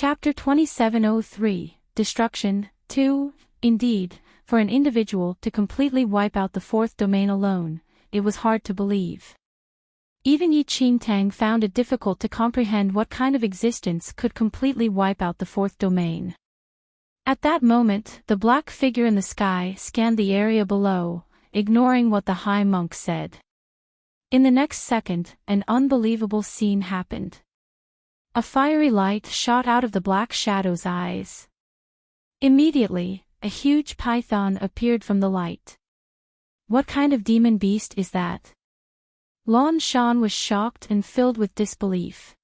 Chapter 2703, Destruction, 2. Indeed, for an individual to completely wipe out the fourth domain alone, it was hard to believe. Even Enchanting found it difficult to comprehend what kind of existence could completely wipe out the fourth domain. At that moment, the black figure in the sky scanned the area below, ignoring what the high monk said. In the next second, an unbelievable scene happened. A fiery light shot out of the black shadow's eyes. Immediately, a huge python appeared from the light. What kind of demon beast is that? Lan Shan was shocked and filled with disbelief.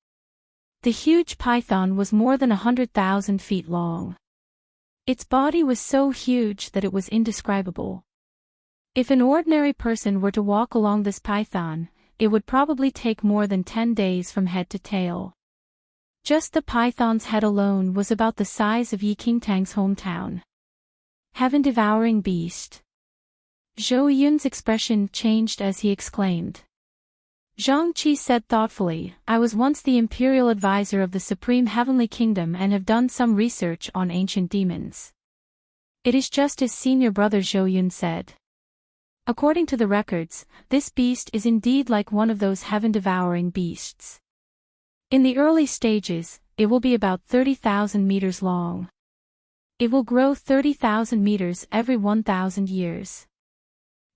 The huge python was more than 100,000 feet long. Its body was so huge that it was indescribable. If an ordinary person were to walk along this python, it would probably take more than 10 days from head to tail. Just the python's head alone was about the size of Enchanting's hometown. Heaven-devouring beast. Zhou Yun's expression changed as he exclaimed. Zhang Qi said thoughtfully, I was once the imperial advisor of the Supreme Heavenly Kingdom and have done some research on ancient demons. It is just as senior brother Zhou Yun said. According to the records, this beast is indeed like one of those heaven-devouring beasts. In the early stages, it will be about 30,000 meters long. It will grow 30,000 meters every 1,000 years.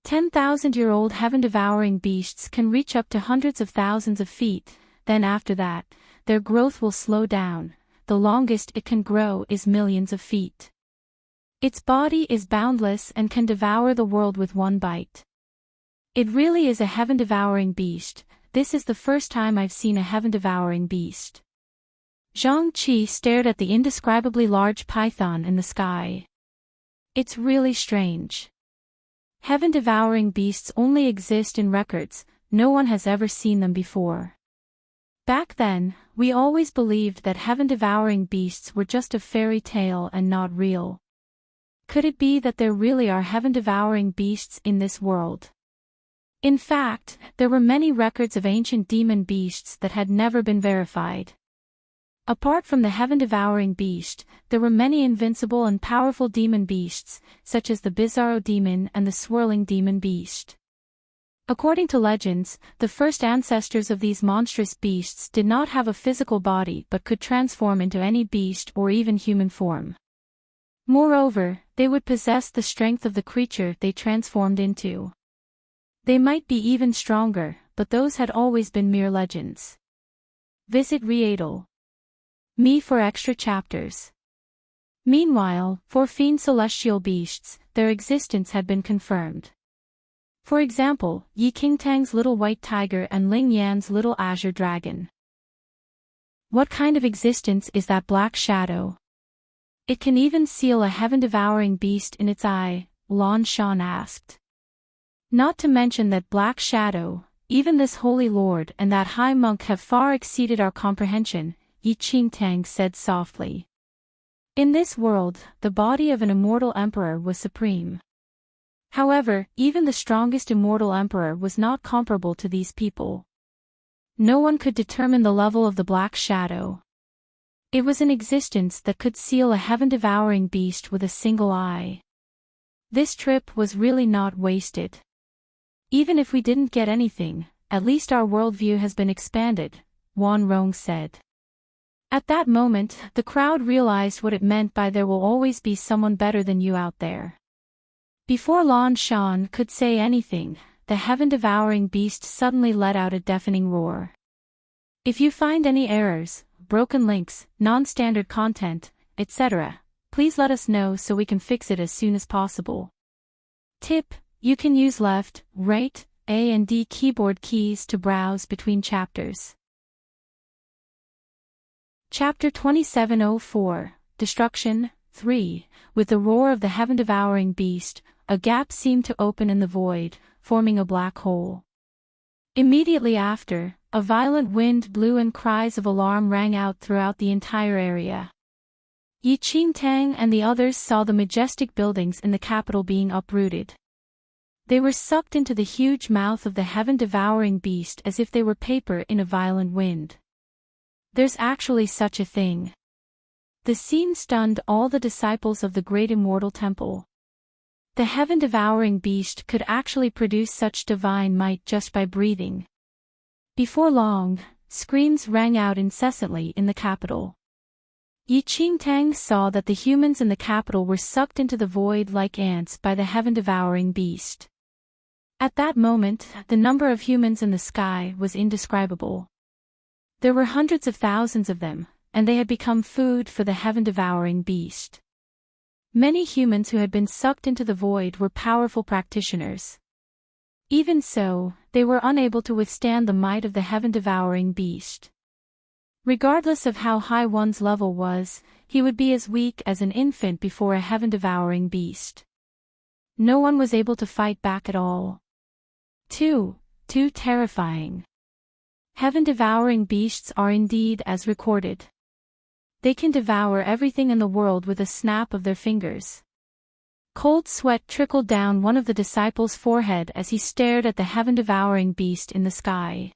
10,000-year-old heaven-devouring beasts can reach up to hundreds of thousands of feet, then after that, their growth will slow down. The longest it can grow is millions of feet. Its body is boundless and can devour the world with one bite. It really is a heaven-devouring beast. This is the first time I've seen a heaven-devouring beast. Zhang Qi stared at the indescribably large python in the sky. It's really strange. Heaven-devouring beasts only exist in records, no one has ever seen them before. Back then, we always believed that heaven-devouring beasts were just a fairy tale and not real. Could it be that there really are heaven-devouring beasts in this world? In fact, there were many records of ancient demon beasts that had never been verified. Apart from the heaven-devouring beast, there were many invincible and powerful demon beasts, such as the Bizarro demon and the swirling demon beast. According to legends, the first ancestors of these monstrous beasts did not have a physical body but could transform into any beast or even human form. Moreover, they would possess the strength of the creature they transformed into. They might be even stronger, but those had always been mere legends. Visit Readle. Me for extra chapters. Meanwhile, for fiend celestial beasts, their existence had been confirmed. For example, Enchanting's little white tiger and Ling Yan's little azure dragon. What kind of existence is that black shadow? It can even seal a heaven-devouring beast in its eye, Lan Shan asked. Not to mention that black shadow, even this holy lord and that high monk have far exceeded our comprehension, Enchanting said softly. In this world, the body of an immortal emperor was supreme. However, even the strongest immortal emperor was not comparable to these people. No one could determine the level of the black shadow. It was an existence that could seal a heaven-devouring beast with a single eye. This trip was really not wasted. Even if we didn't get anything, at least our worldview has been expanded, Wan Rong said. At that moment, the crowd realized what it meant by there will always be someone better than you out there. Before Lan Shan could say anything, the heaven-devouring beast suddenly let out a deafening roar. If you find any errors, broken links, non-standard content, etc., please let us know so we can fix it as soon as possible. Tip: you can use left, right, A and D keyboard keys to browse between chapters. Chapter 2704, Destruction, 3. With the roar of the heaven-devouring beast, a gap seemed to open in the void, forming a black hole. Immediately after, a violent wind blew and cries of alarm rang out throughout the entire area. Enchanting and the others saw the majestic buildings in the capital being uprooted. They were sucked into the huge mouth of the heaven-devouring beast as if they were paper in a violent wind. There's actually such a thing. The scene stunned all the disciples of the great immortal temple. The heaven-devouring beast could actually produce such divine might just by breathing. Before long, screams rang out incessantly in the capital. Enchanting saw that the humans in the capital were sucked into the void like ants by the heaven-devouring beast. At that moment, the number of humans in the sky was indescribable. There were hundreds of thousands of them, and they had become food for the heaven-devouring beast. Many humans who had been sucked into the void were powerful practitioners. Even so, they were unable to withstand the might of the heaven-devouring beast. Regardless of how high one's level was, he would be as weak as an infant before a heaven-devouring beast. No one was able to fight back at all. Too terrifying. Heaven-devouring beasts are indeed as recorded. They can devour everything in the world with a snap of their fingers. Cold sweat trickled down one of the disciples' forehead as he stared at the heaven-devouring beast in the sky.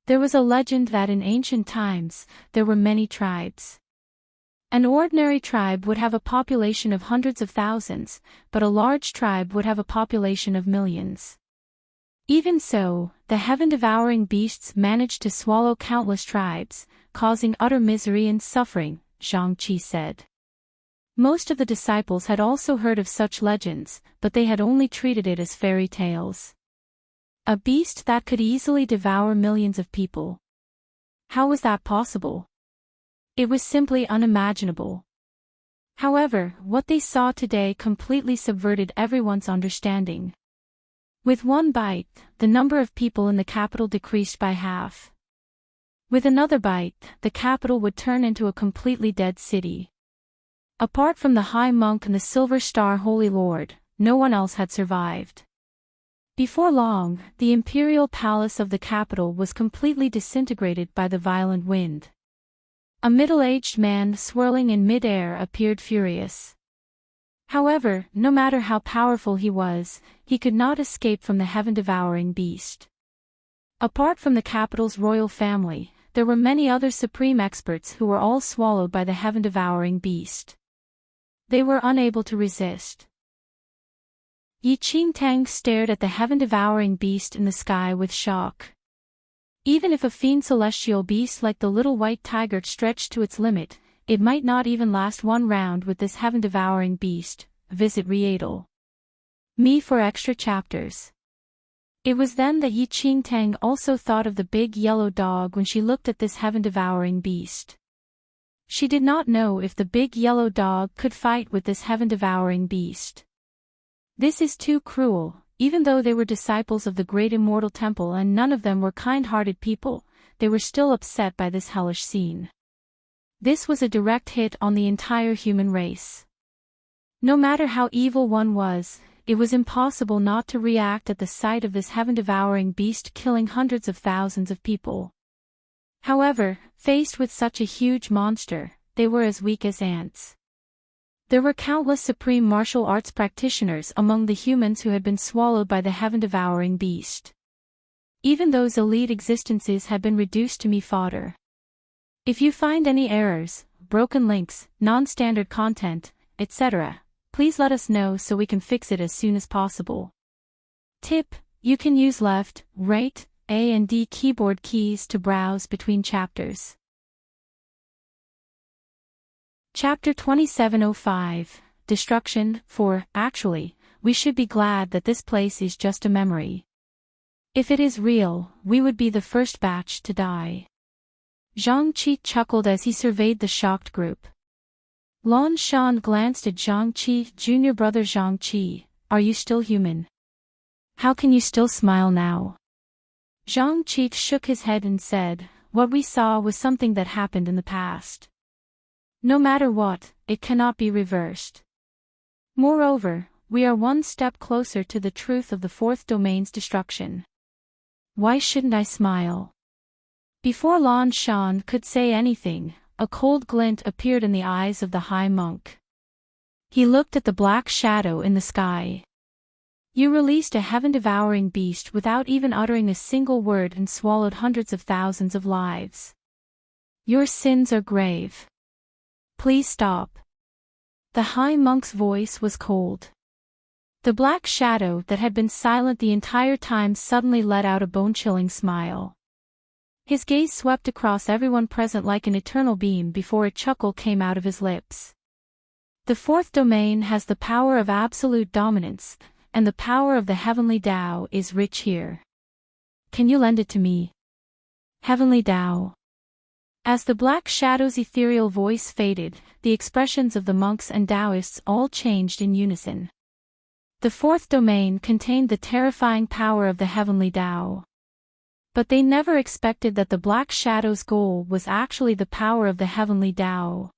There was a legend that in ancient times, there were many tribes. An ordinary tribe would have a population of hundreds of thousands, but a large tribe would have a population of millions. Even so, the heaven-devouring beasts managed to swallow countless tribes, causing utter misery and suffering, Zhang Qi said. Most of the disciples had also heard of such legends, but they had only treated it as fairy tales. A beast that could easily devour millions of people. How was that possible? It was simply unimaginable. However, what they saw today completely subverted everyone's understanding. With one bite, the number of people in the capital decreased by half. With another bite, the capital would turn into a completely dead city. Apart from the High Monk and the Silver Star Holy Lord, no one else had survived. Before long, the imperial palace of the capital was completely disintegrated by the violent wind. A middle-aged man swirling in mid-air appeared furious. However, no matter how powerful he was, he could not escape from the heaven-devouring beast. Apart from the capital's royal family, there were many other supreme experts who were all swallowed by the heaven-devouring beast. They were unable to resist. Enchanting stared at the heaven-devouring beast in the sky with shock. Even if a fiend celestial beast like the little white tiger stretched to its limit, it might not even last one round with this heaven-devouring beast. Visit Readle. Me for extra chapters. It was then that Enchanting also thought of the big yellow dog when she looked at this heaven-devouring beast. She did not know if the big yellow dog could fight with this heaven-devouring beast. This is too cruel. Even though they were disciples of the great immortal temple and none of them were kind-hearted people, they were still upset by this hellish scene. This was a direct hit on the entire human race. No matter how evil one was, it was impossible not to react at the sight of this heaven-devouring beast killing hundreds of thousands of people. However, faced with such a huge monster, they were as weak as ants. There were countless supreme martial arts practitioners among the humans who had been swallowed by the heaven-devouring beast. Even those elite existences had been reduced to mere fodder. If you find any errors, broken links, non-standard content, etc., please let us know so we can fix it as soon as possible. Tip: you can use left, right, A and D keyboard keys to browse between chapters. Chapter 2705, Destruction. 4. Actually, we should be glad that this place is just a memory. If it is real, we would be the first batch to die. Zhang Qi chuckled as he surveyed the shocked group. Lan Shan glanced at Zhang Qi. Junior brother Zhang Qi, are you still human? How can you still smile now? Zhang Qi shook his head and said, what we saw was something that happened in the past. No matter what, it cannot be reversed. Moreover, we are one step closer to the truth of the fourth domain's destruction. Why shouldn't I smile? Before Lan Shan could say anything, a cold glint appeared in the eyes of the High Monk. He looked at the black shadow in the sky. You released a heaven-devouring beast without even uttering a single word and swallowed hundreds of thousands of lives. Your sins are grave. Please stop. The high monk's voice was cold. The black shadow that had been silent the entire time suddenly let out a bone-chilling smile. His gaze swept across everyone present like an eternal beam before a chuckle came out of his lips. The fourth domain has the power of absolute dominance, and the power of the heavenly Tao is rich here. Can you lend it to me? Heavenly Tao. As the black shadow's ethereal voice faded, the expressions of the monks and Taoists all changed in unison. The fourth domain contained the terrifying power of the heavenly Tao. But they never expected that the black shadow's goal was actually the power of the heavenly Tao.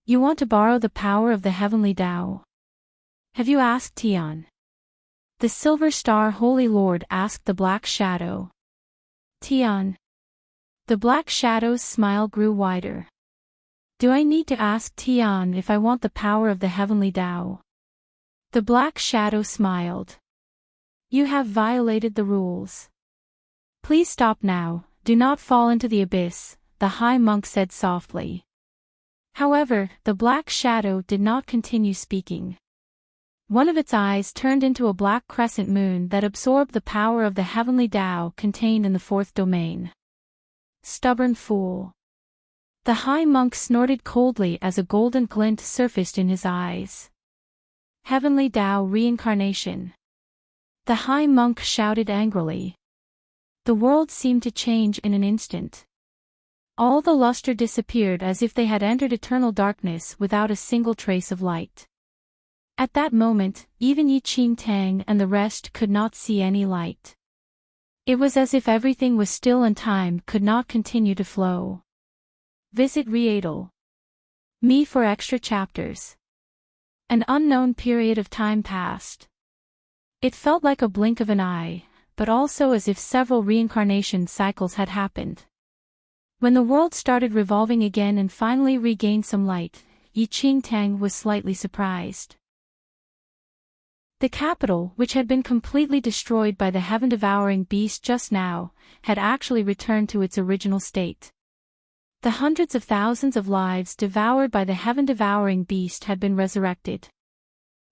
You want to borrow the power of the heavenly Tao? Have you asked Tian? The Silver Star Holy Lord asked the black shadow. Tian. The black shadow's smile grew wider. Do I need to ask Tian if I want the power of the heavenly Tao? The black shadow smiled. You have violated the rules. Please stop now, do not fall into the abyss, the high monk said softly. However, the black shadow did not continue speaking. One of its eyes turned into a black crescent moon that absorbed the power of the heavenly Tao contained in the fourth domain. Stubborn fool. The high monk snorted coldly as a golden glint surfaced in his eyes. Heavenly Tao reincarnation. The high monk shouted angrily. The world seemed to change in an instant. All the luster disappeared as if they had entered eternal darkness without a single trace of light. At that moment, even Enchanting and the rest could not see any light. It was as if everything was still and time could not continue to flow. Visit Readle.me for extra chapters. An unknown period of time passed. It felt like a blink of an eye, but also as if several reincarnation cycles had happened. When the world started revolving again and finally regained some light, Enchanting was slightly surprised. The capital, which had been completely destroyed by the heaven-devouring beast just now, had actually returned to its original state. The hundreds of thousands of lives devoured by the heaven-devouring beast had been resurrected.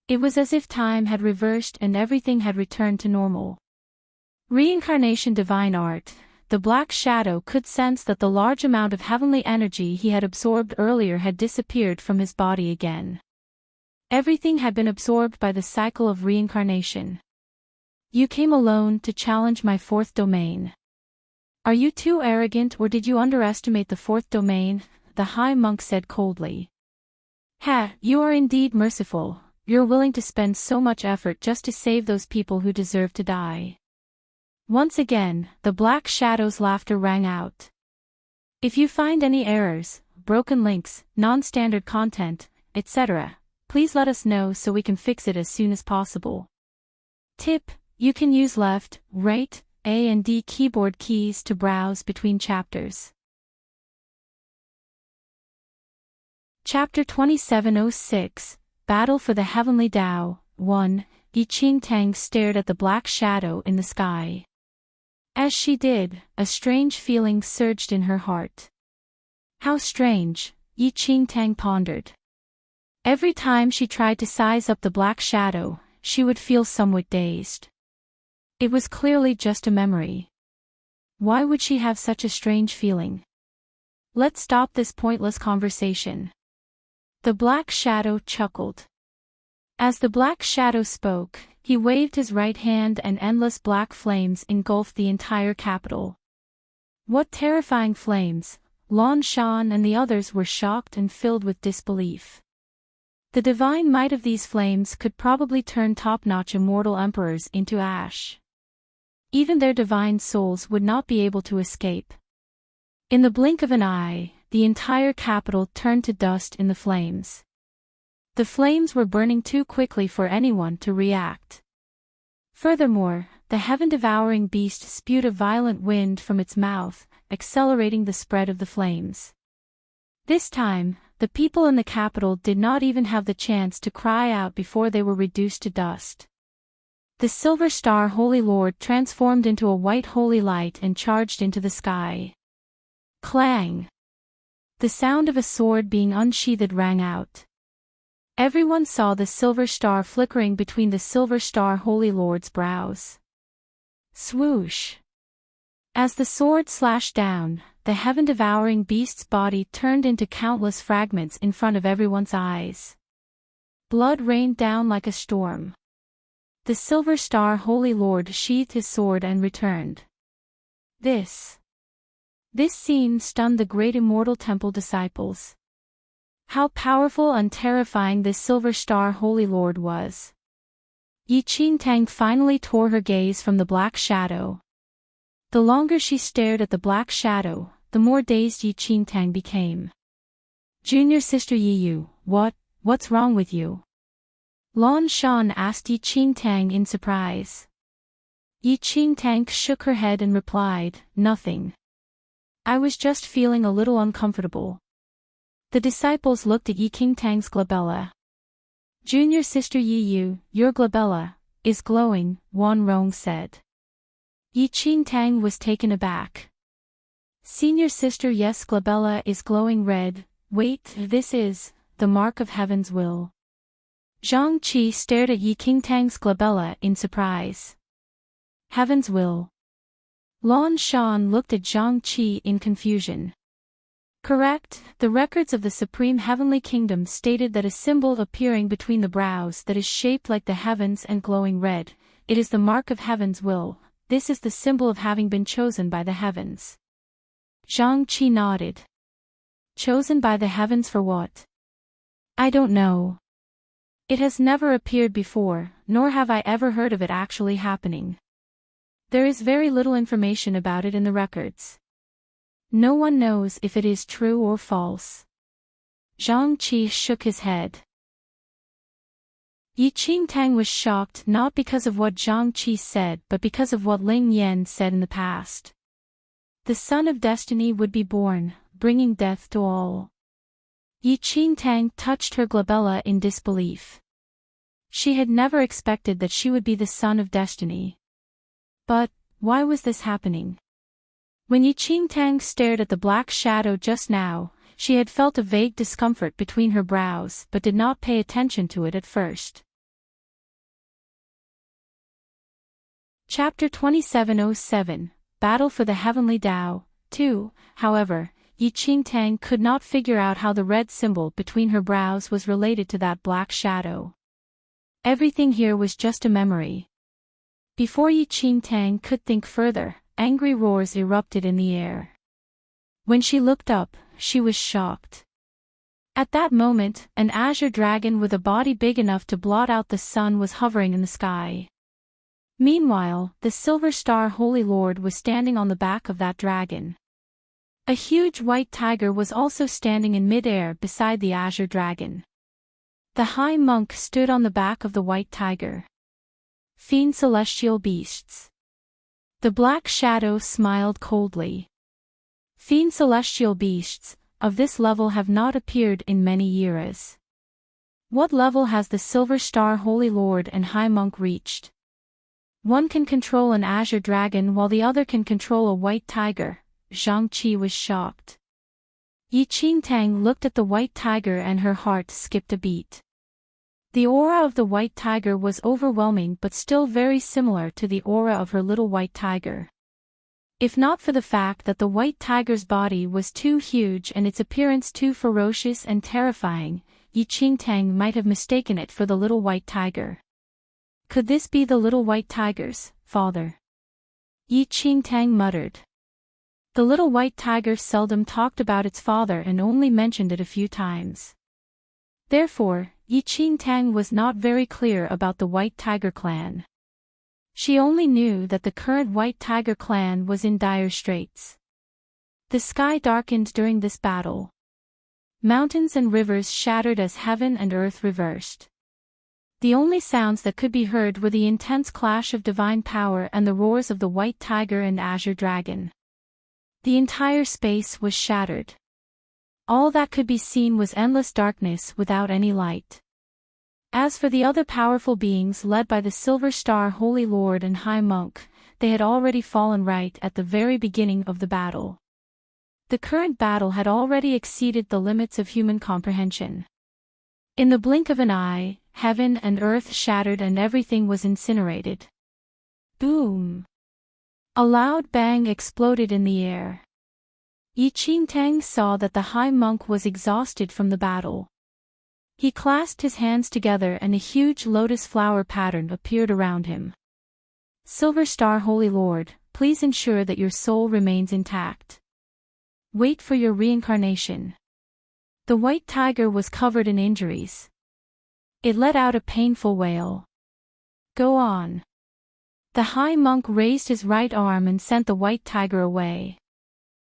It was as if time had reversed and everything had returned to normal. Reincarnation divine art, the black shadow could sense that the large amount of heavenly energy he had absorbed earlier had disappeared from his body again. Everything had been absorbed by the cycle of reincarnation. You came alone to challenge my fourth domain. Are you too arrogant or did you underestimate the fourth domain? The high monk said coldly. Ha, you are indeed merciful, you're willing to spend so much effort just to save those people who deserve to die. Once again, the black shadow's laughter rang out. If you find any errors, broken links, non-standard content, etc., please let us know so we can fix it as soon as possible. Tip, you can use left, right, A and D keyboard keys to browse between chapters. Chapter 2706, Battle for the Heavenly Tao, 1, Enchanting stared at the black shadow in the sky. As she did, a strange feeling surged in her heart. How strange, Enchanting pondered. Every time she tried to size up the black shadow, she would feel somewhat dazed. It was clearly just a memory. Why would she have such a strange feeling? Let's stop this pointless conversation. The black shadow chuckled. As the black shadow spoke, he waved his right hand and endless black flames engulfed the entire capital. What terrifying flames! Lan Shan and the others were shocked and filled with disbelief. The divine might of these flames could probably turn top-notch immortal emperors into ash. Even their divine souls would not be able to escape. In the blink of an eye, the entire capital turned to dust in the flames. The flames were burning too quickly for anyone to react. Furthermore, the heaven-devouring beast spewed a violent wind from its mouth, accelerating the spread of the flames. This time, the people in the capital did not even have the chance to cry out before they were reduced to dust. The Silver Star Holy Lord transformed into a white holy light and charged into the sky. Clang! The sound of a sword being unsheathed rang out. Everyone saw the silver star flickering between the silver star Holy Lord's brows. Swoosh! As the sword slashed down, the heaven-devouring beast's body turned into countless fragments in front of everyone's eyes. Blood rained down like a storm. The silver star Holy Lord sheathed his sword and returned. This scene stunned the great immortal temple disciples. How powerful and terrifying this silver star Holy Lord was. Enchanting finally tore her gaze from the black shadow. The longer she stared at the black shadow, the more dazed Enchanting became. Junior Sister Yiyu, what's wrong with you? Lan Shan asked Enchanting in surprise. Enchanting shook her head and replied, nothing. I was just feeling a little uncomfortable. The disciples looked at Enchanting's glabella. Junior Sister Yiyu, your glabella is glowing, Wan Rong said. Enchanting was taken aback. Senior Sister, yes, glabella is glowing red. Wait, this is the mark of heaven's will. Zhang Qi stared at Enchanting's glabella in surprise. Heaven's will. Lan Shan looked at Zhang Qi in confusion. Correct, the records of the Supreme Heavenly Kingdom stated that a symbol appearing between the brows that is shaped like the heavens and glowing red, it is the mark of heaven's will. This is the symbol of having been chosen by the heavens. Zhang Qi nodded. Chosen by the heavens for what? I don't know. It has never appeared before, nor have I ever heard of it actually happening. There is very little information about it in the records. No one knows if it is true or false. Zhang Qi shook his head. Enchanting was shocked not because of what Zhang Qi said but because of what Ling Yan said in the past. The son of destiny would be born, bringing death to all. Enchanting touched her glabella in disbelief. She had never expected that she would be the son of destiny. But, why was this happening? When Enchanting stared at the black shadow just now, she had felt a vague discomfort between her brows but did not pay attention to it at first. Chapter 2707, Battle for the Heavenly Tao, 2. However, Enchanting could not figure out how the red symbol between her brows was related to that black shadow. Everything here was just a memory. Before Enchanting could think further, angry roars erupted in the air. When she looked up, she was shocked. At that moment, an azure dragon with a body big enough to blot out the sun was hovering in the sky. Meanwhile, the silver star Holy Lord was standing on the back of that dragon. A huge white tiger was also standing in mid-air beside the azure dragon. The high monk stood on the back of the white tiger. Fiend celestial beasts. The black shadow smiled coldly. Fiend celestial beasts of this level have not appeared in many eras. What level has the silver star Holy Lord and high monk reached? One can control an azure dragon while the other can control a white tiger. Zhang Qi was shocked. Enchanting looked at the white tiger and her heart skipped a beat. The aura of the white tiger was overwhelming but still very similar to the aura of her little white tiger. If not for the fact that the white tiger's body was too huge and its appearance too ferocious and terrifying, Enchanting might have mistaken it for the little white tiger. Could this be the little white tiger's father? Enchanting muttered. The little white tiger seldom talked about its father and only mentioned it a few times. Therefore, Enchanting was not very clear about the White Tiger clan. She only knew that the current White Tiger clan was in dire straits. The sky darkened during this battle. Mountains and rivers shattered as heaven and earth reversed. The only sounds that could be heard were the intense clash of divine power and the roars of the White Tiger and Azure Dragon. The entire space was shattered. All that could be seen was endless darkness without any light. As for the other powerful beings led by the Silver Star Holy Lord and High Monk, they had already fallen right at the very beginning of the battle. The current battle had already exceeded the limits of human comprehension. In the blink of an eye, heaven and earth shattered and everything was incinerated. Boom! A loud bang exploded in the air. Enchanting saw that the high monk was exhausted from the battle. He clasped his hands together and a huge lotus flower pattern appeared around him. Silver Star Holy Lord, please ensure that your soul remains intact. Wait for your reincarnation. The white tiger was covered in injuries. It let out a painful wail. Go on. The high monk raised his right arm and sent the white tiger away.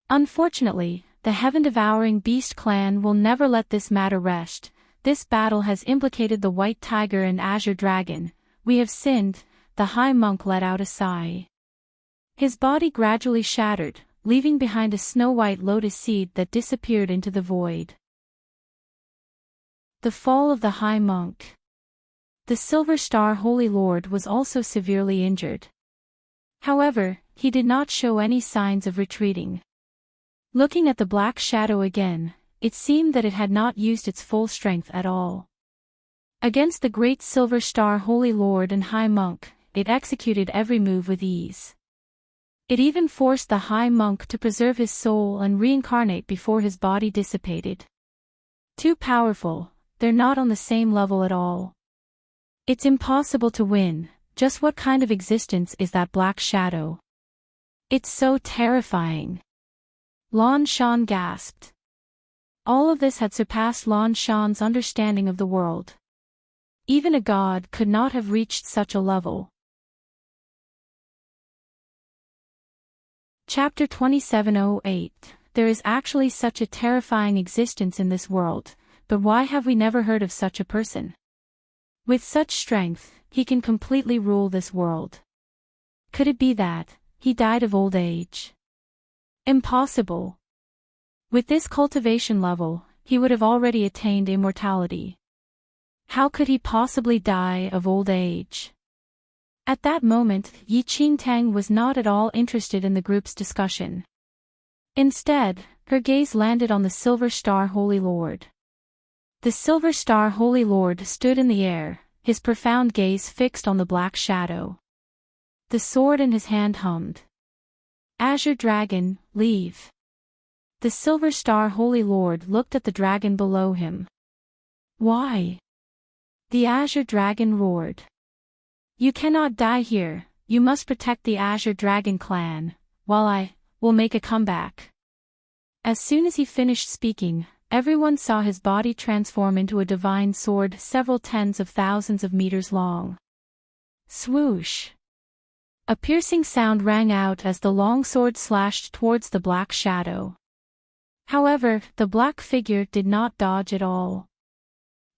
Unfortunately, the heaven-devouring beast clan will never let this matter rest. This battle has implicated the white tiger and azure dragon. We have sinned. The high monk let out a sigh. His body gradually shattered, leaving behind a snow-white lotus seed that disappeared into the void. The fall of the high monk. The Silver Star Holy Lord was also severely injured. However, he did not show any signs of retreating. Looking at the black shadow again, it seemed that it had not used its full strength at all. Against the great Silver Star Holy Lord and High Monk, it executed every move with ease. It even forced the High Monk to preserve his soul and reincarnate before his body dissipated. Too powerful, they're not on the same level at all. It's impossible to win. Just what kind of existence is that black shadow? It's so terrifying. Lan Shan gasped. All of this had surpassed Lan Shan's understanding of the world. Even a god could not have reached such a level. Chapter 2708. There is actually such a terrifying existence in this world, but why have we never heard of such a person? With such strength, he can completely rule this world. Could it be that he died of old age? Impossible. With this cultivation level, he would have already attained immortality. How could he possibly die of old age? At that moment, Enchanting was not at all interested in the group's discussion. Instead, her gaze landed on the Silver Star Holy Lord. The Silver Star Holy Lord stood in the air, his profound gaze fixed on the black shadow. The sword in his hand hummed. Azure Dragon, leave. The Silver Star Holy Lord looked at the dragon below him. Why? The Azure Dragon roared. You cannot die here, you must protect the Azure Dragon clan, while I will make a comeback. As soon as he finished speaking, everyone saw his body transform into a divine sword several tens of thousands of meters long. Swoosh! A piercing sound rang out as the long sword slashed towards the black shadow. However, the black figure did not dodge at all.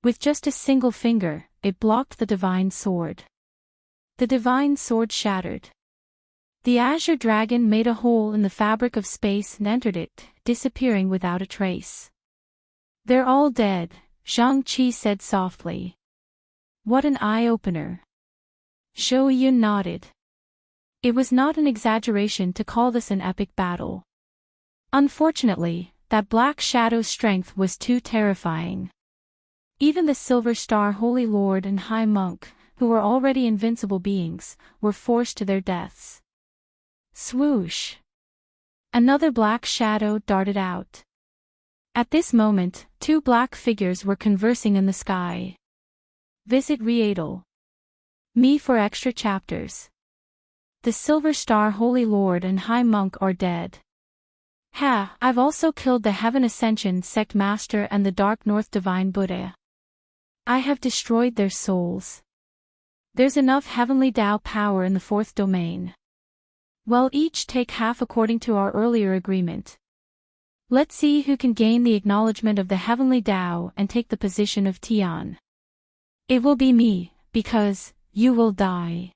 With just a single finger, it blocked the divine sword. The divine sword shattered. The Azure Dragon made a hole in the fabric of space and entered it, disappearing without a trace. They're all dead, Zhang Qi said softly. What an eye-opener. Zhou Yun nodded. It was not an exaggeration to call this an epic battle. Unfortunately, that black shadow's strength was too terrifying. Even the Silver Star Holy Lord and High Monk, who were already invincible beings, were forced to their deaths. Swoosh! Another black shadow darted out. At this moment, two black figures were conversing in the sky. Visit Readle. Me for extra chapters. The Silver Star Holy Lord and High Monk are dead. Ha! I've also killed the Heaven Ascension Sect Master and the Dark North Divine Buddha. I have destroyed their souls. There's enough heavenly Tao power in the fourth domain. Well, each take half according to our earlier agreement. Let's see who can gain the acknowledgement of the heavenly Tao and take the position of Tian. It will be me, because you will die.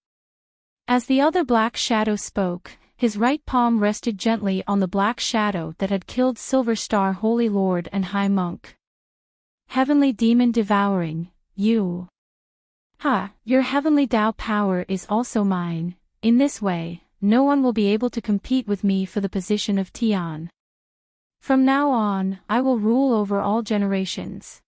As the other black shadow spoke, his right palm rested gently on the black shadow that had killed Silver Star Holy Lord and High Monk. Heavenly Demon Devouring, you. Ha, your heavenly Tao power is also mine. In this way, no one will be able to compete with me for the position of Tian. From now on, I will rule over all generations.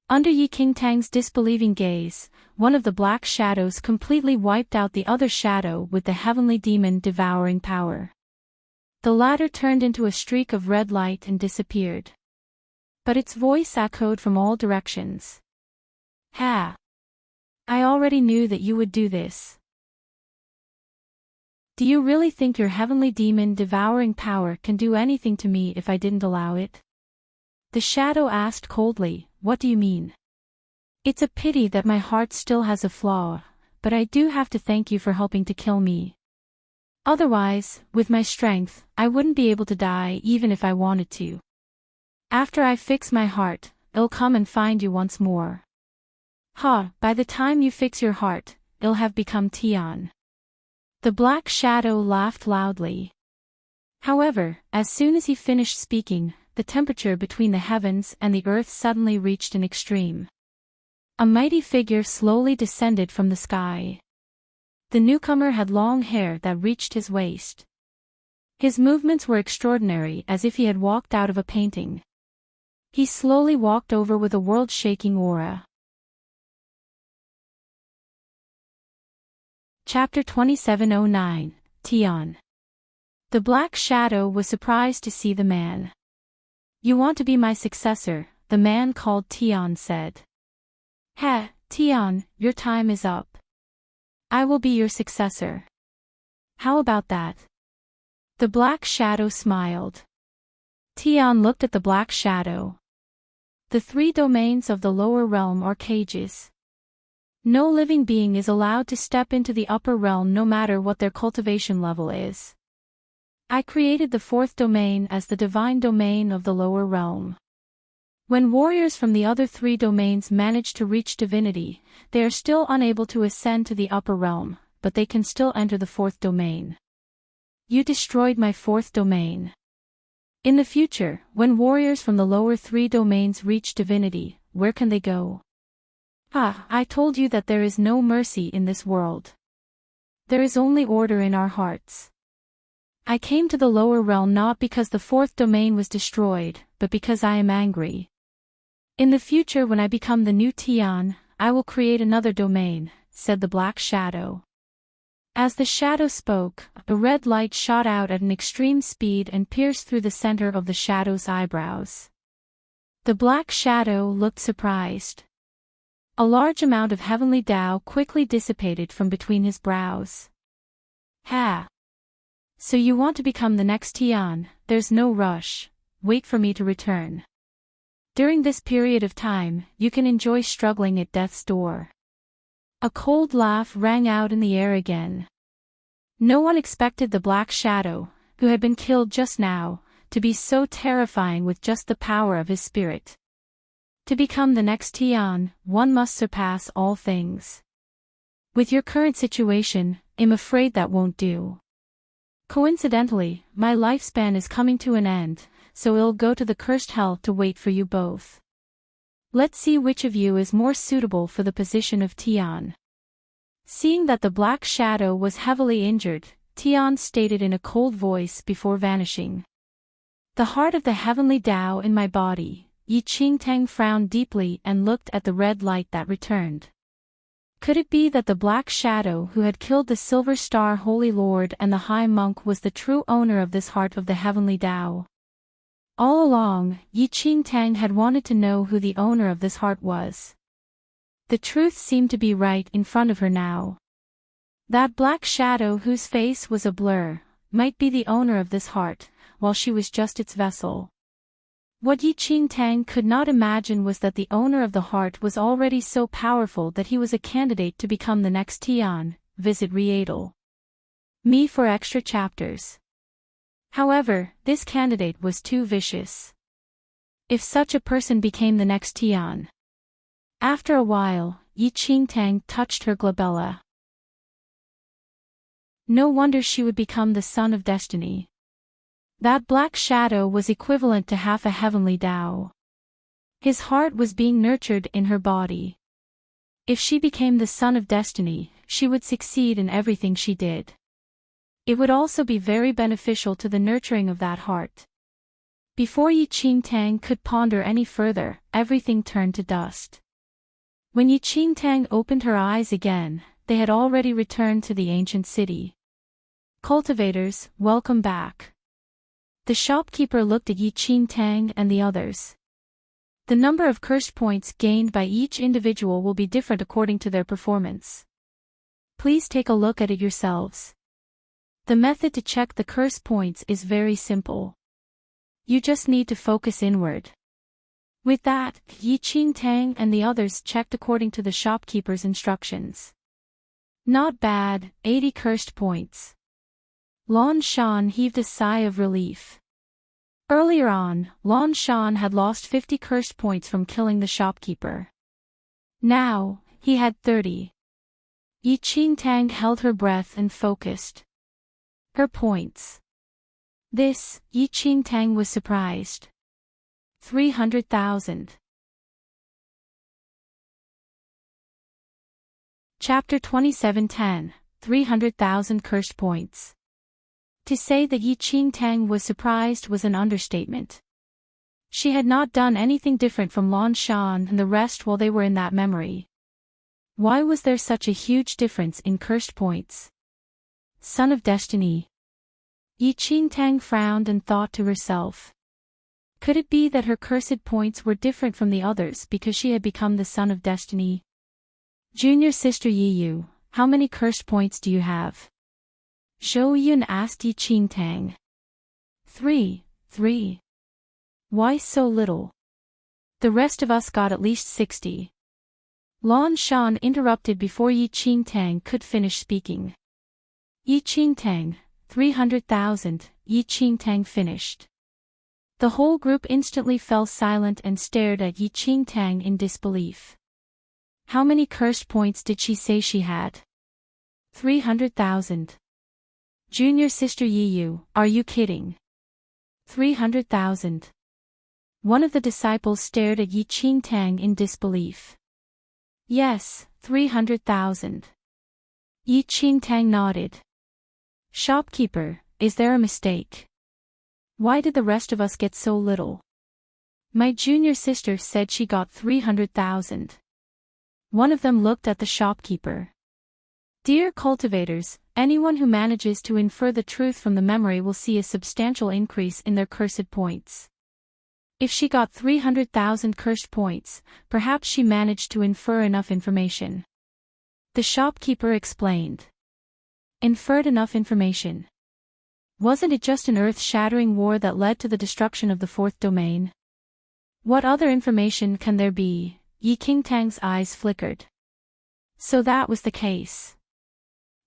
Under Yi Qingtang's disbelieving gaze, one of the black shadows completely wiped out the other shadow with the heavenly demon devouring power. The latter turned into a streak of red light and disappeared. But its voice echoed from all directions. Ha! I already knew that you would do this. Do you really think your heavenly demon devouring power can do anything to me if I didn't allow it? The shadow asked coldly, what do you mean? It's a pity that my heart still has a flaw, but I do have to thank you for helping to kill me. Otherwise, with my strength, I wouldn't be able to die even if I wanted to. After I fix my heart, it'll come and find you once more. By the time you fix your heart, it'll have become Tian. The black shadow laughed loudly. However, as soon as he finished speaking, the temperature between the heavens and the earth suddenly reached an extreme. A mighty figure slowly descended from the sky. The newcomer had long hair that reached his waist. His movements were extraordinary, as if he had walked out of a painting. He slowly walked over with a world-shaking aura. Chapter 2709, Tian. The black shadow was surprised to see the man. You want to be my successor, the man called Tian said. Tian, your time is up. I will be your successor. How about that? The black shadow smiled. Tian looked at the black shadow. The 3 domains of the lower realm are cages. No living being is allowed to step into the upper realm no matter what their cultivation level is. I created the 4th domain as the divine domain of the lower realm. When warriors from the other 3 domains manage to reach divinity, they are still unable to ascend to the upper realm, but they can still enter the 4th domain. You destroyed my 4th domain. In the future, when warriors from the lower 3 domains reach divinity, where can they go? I told you that there is no mercy in this world. There is only order in our hearts. I came to the lower realm not because the 4th domain was destroyed, but because I am angry. In the future when I become the new Tian, I will create another domain, said the black shadow. As the shadow spoke, a red light shot out at an extreme speed and pierced through the center of the shadow's eyebrows. The black shadow looked surprised. A large amount of heavenly Tao quickly dissipated from between his brows. So you want to become the next Tian? There's no rush. Wait for me to return. During this period of time, you can enjoy struggling at death's door. A cold laugh rang out in the air again. No one expected the black shadow, who had been killed just now, to be so terrifying with just the power of his spirit. To become the next Tian, one must surpass all things. With your current situation, I'm afraid that won't do. Coincidentally, my lifespan is coming to an end, so it'll go to the cursed hell to wait for you both. Let's see which of you is more suitable for the position of Tian. Seeing that the black shadow was heavily injured, Tian stated in a cold voice before vanishing. The heart of the heavenly Tao in my body. Yi Qingtang frowned deeply and looked at the red light that returned. Could it be that the black shadow who had killed the Silver Star Holy Lord and the High Monk was the true owner of this heart of the heavenly Tao? All along, Yi Qingtang had wanted to know who the owner of this heart was. The truth seemed to be right in front of her now. That black shadow whose face was a blur, might be the owner of this heart, while she was just its vessel. What Yi Qingtang could not imagine was that the owner of the heart was already so powerful that he was a candidate to become the next Tian. Visit Me for extra chapters. However, this candidate was too vicious. If such a person became the next Tian. After a while, Yi Qingtang touched her glabella. No wonder she would become the son of destiny. That black shadow was equivalent to half a heavenly Tao. His heart was being nurtured in her body. If she became the son of destiny, she would succeed in everything she did. It would also be very beneficial to the nurturing of that heart. Before Enchanting could ponder any further, everything turned to dust. When Enchanting opened her eyes again, they had already returned to the ancient city. Cultivators, welcome back. The shopkeeper looked at Enchanting and the others. The number of cursed points gained by each individual will be different according to their performance. Please take a look at it yourselves. The method to check the curse points is very simple. You just need to focus inward. With that, Enchanting and the others checked according to the shopkeeper's instructions. Not bad, 80 cursed points. Lan Shan heaved a sigh of relief. Earlier on, Lan Shan had lost 50 cursed points from killing the shopkeeper. Now, he had 30. Enchanting held her breath and focused. Her points. This, Enchanting was surprised. 300,000. Chapter 27:10, 300,000 cursed points. To say that Enchanting was surprised was an understatement. She had not done anything different from Lan Shan and the rest while they were in that memory. Why was there such a huge difference in cursed points? Son of Destiny. Enchanting frowned and thought to herself. Could it be that her cursed points were different from the others because she had become the Son of Destiny? Junior sister Yiyu, how many cursed points do you have? Zhou Yun asked Enchanting. 3. Why so little? The rest of us got at least 60. Lan Shan interrupted before Enchanting could finish speaking. Enchanting, 300,000, Enchanting finished. The whole group instantly fell silent and stared at Enchanting in disbelief. How many cursed points did she say she had? 300,000. Junior sister Yiyu, are you kidding? 300,000. One of the disciples stared at Enchanting in disbelief. Yes, 300,000. Enchanting nodded. Shopkeeper, is there a mistake? Why did the rest of us get so little? My junior sister said she got 300,000. One of them looked at the shopkeeper. Dear cultivators, anyone who manages to infer the truth from the memory will see a substantial increase in their cursed points. If she got 300,000 cursed points, perhaps she managed to infer enough information. The shopkeeper explained. Inferred enough information. Wasn't it just an earth-shattering war that led to the destruction of the fourth domain? What other information can there be? Enchanting's eyes flickered. So that was the case.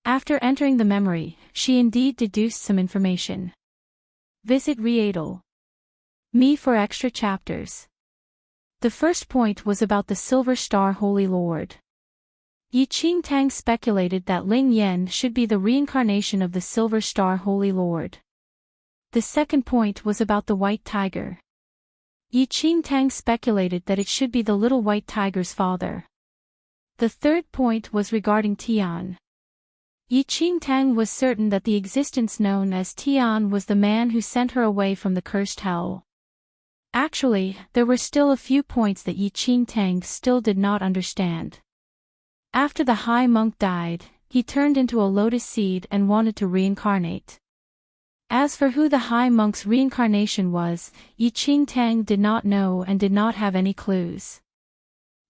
After entering the memory, she indeed deduced some information. Visit Readle. Me for extra chapters. The first point was about the Silver Star Holy Lord. Enchanting speculated that Ling Yan should be the reincarnation of the Silver Star Holy Lord. The second point was about the White Tiger. Enchanting speculated that it should be the little white tiger's father. The third point was regarding Tian. Enchanting was certain that the existence known as Tian was the man who sent her away from the cursed hell. Actually, there were still a few points that Enchanting still did not understand. After the high monk died, he turned into a lotus seed and wanted to reincarnate. As for who the high monk's reincarnation was, Enchanting did not know and did not have any clues.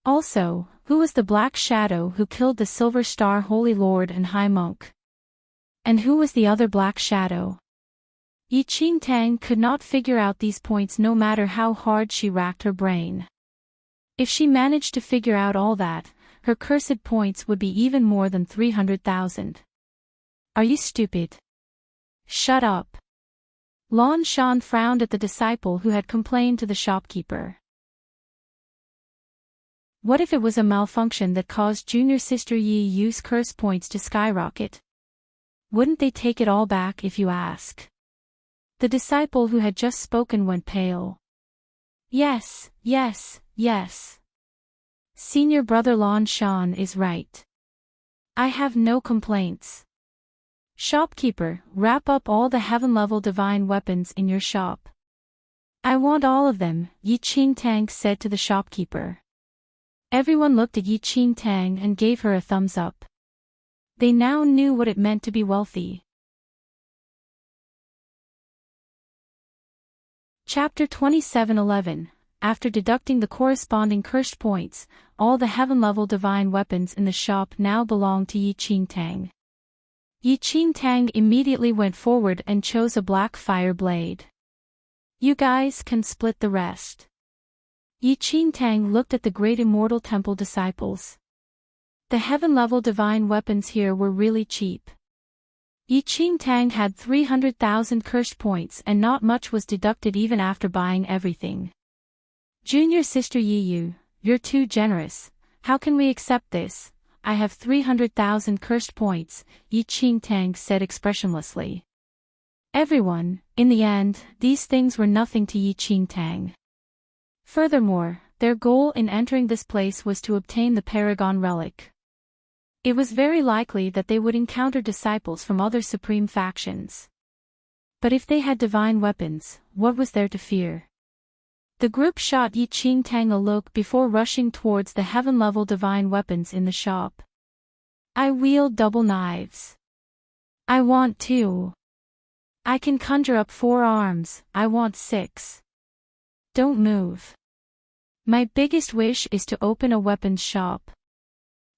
Also, who was the Black Shadow who killed the Silver Star Holy Lord and High Monk? And who was the other Black Shadow? Enchanting could not figure out these points no matter how hard she racked her brain. If she managed to figure out all that, her cursed points would be even more than 300,000. Are you stupid? Shut up. Lan Shan frowned at the disciple who had complained to the shopkeeper. What if it was a malfunction that caused junior sister Yiyu's curse points to skyrocket? Wouldn't they take it all back if you ask? The disciple who had just spoken went pale. Yes. Senior brother Lan Shan is right. I have no complaints. Shopkeeper, wrap up all the heaven-level divine weapons in your shop. I want all of them, Enchanting said to the shopkeeper. Everyone looked at Enchanting and gave her a thumbs up. They now knew what it meant to be wealthy. Chapter 27:11. After deducting the corresponding cursed points, all the heaven-level divine weapons in the shop now belonged to Enchanting. Enchanting immediately went forward and chose a black fire blade. You guys can split the rest. Enchanting looked at the great immortal temple disciples. The heaven-level divine weapons here were really cheap. Enchanting had 300,000 cursed points and not much was deducted even after buying everything. Junior sister Yiyu, you're too generous. How can we accept this? I have 300,000 cursed points, Enchanting said expressionlessly. Everyone, in the end, these things were nothing to Enchanting. Furthermore, their goal in entering this place was to obtain the Paragon Relic. It was very likely that they would encounter disciples from other supreme factions. But if they had divine weapons, what was there to fear? The group shot Enchanting a look before rushing towards the heaven-level divine weapons in the shop. I wield double knives. I want 2. I can conjure up 4 arms, I want 6. Don't move. My biggest wish is to open a weapons shop.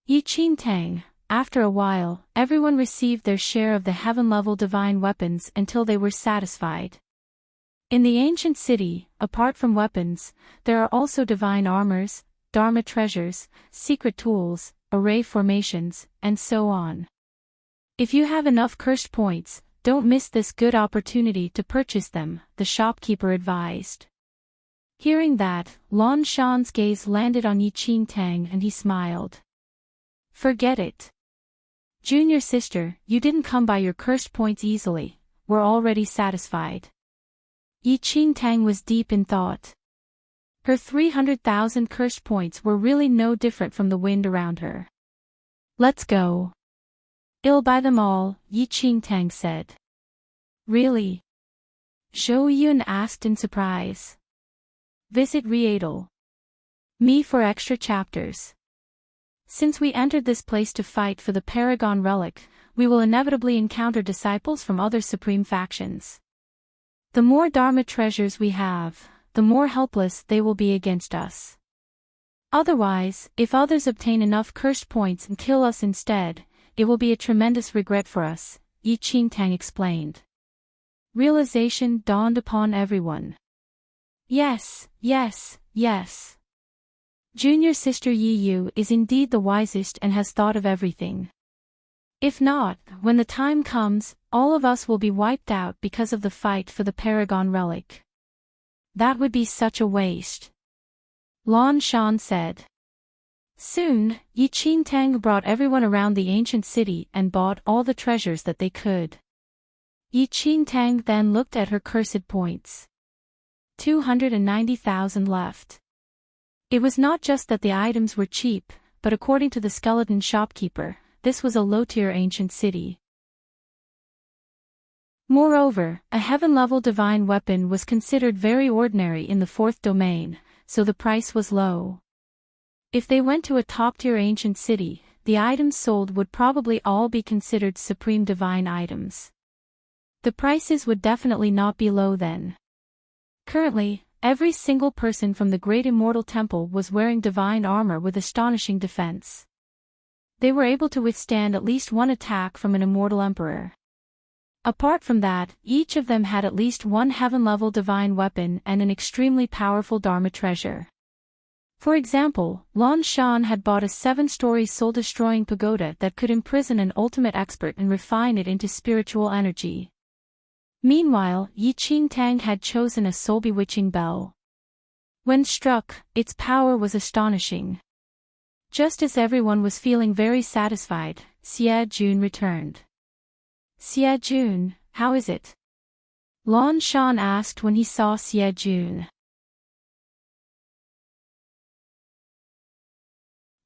Enchanting. After a while, everyone received their share of the heaven-level divine weapons until they were satisfied. In the ancient city, apart from weapons, there are also divine armors, dharma treasures, secret tools, array formations, and so on. If you have enough cursed points, don't miss this good opportunity to purchase them, the shopkeeper advised. Hearing that, Lan Shan's gaze landed on Enchanting and he smiled. Forget it. Junior sister, you didn't come by your cursed points easily, we're already satisfied. Enchanting was deep in thought. Her 300,000 cursed points were really no different from the wind around her. Let's go. I'll buy them all, Enchanting said. Really? Zhou Yun asked in surprise. Visit Riedel. Me for extra chapters. Since we entered this place to fight for the Paragon Relic, we will inevitably encounter disciples from other supreme factions. The more Dharma treasures we have, the more helpless they will be against us. Otherwise, if others obtain enough cursed points and kill us instead, it will be a tremendous regret for us, Enchanting explained. Realization dawned upon everyone. Yes, yes, yes. Junior sister Yiyu is indeed the wisest and has thought of everything. If not, when the time comes, all of us will be wiped out because of the fight for the Paragon Relic. That would be such a waste. Lan Shan said. Soon, Enchanting brought everyone around the ancient city and bought all the treasures that they could. Enchanting then looked at her cursed points. 290,000 left. It was not just that the items were cheap, but according to the skeleton shopkeeper, this was a low-tier ancient city. Moreover, a heaven-level divine weapon was considered very ordinary in the 4th domain, so the price was low. If they went to a top-tier ancient city, the items sold would probably all be considered supreme divine items. The prices would definitely not be low then. Currently, every single person from the Great Immortal Temple was wearing divine armor with astonishing defense. They were able to withstand at least one attack from an immortal emperor. Apart from that, each of them had at least one heaven-level divine weapon and an extremely powerful Dharma treasure. For example, Lan Shan had bought a 7-story soul-destroying pagoda that could imprison an ultimate expert and refine it into spiritual energy. Meanwhile, Enchanting had chosen a soul-bewitching bell. When struck, its power was astonishing. Just as everyone was feeling very satisfied, Xie Jun returned. Xie Jun, how is it? Lan Shan asked when he saw Xie Jun.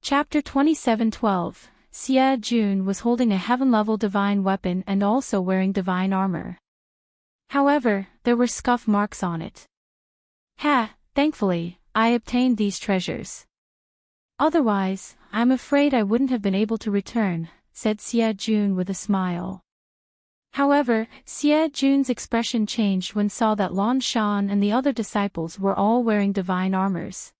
Chapter 27:12. Xie Jun was holding a heaven-level divine weapon and also wearing divine armor. However, there were scuff marks on it. Ha, thankfully, I obtained these treasures. Otherwise, I'm afraid I wouldn't have been able to return, said Xie Jun with a smile. However, Xie Jun's expression changed when saw that Lan Shan and the other disciples were all wearing divine armors.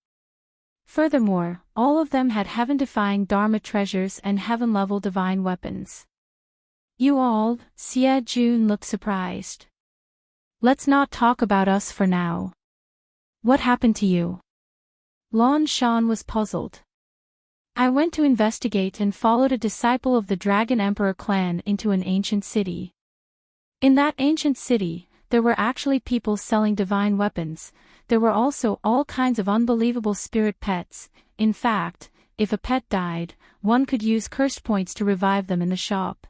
Furthermore, all of them had heaven-defying Dharma treasures and heaven-level divine weapons. You all, Xie Jun looked surprised. Let's not talk about us for now. What happened to you? Lan Shan was puzzled. I went to investigate and followed a disciple of the Dragon Emperor clan into an ancient city. In that ancient city, there were actually people selling divine weapons. There were also all kinds of unbelievable spirit pets. In fact, if a pet died, one could use cursed points to revive them in the shop.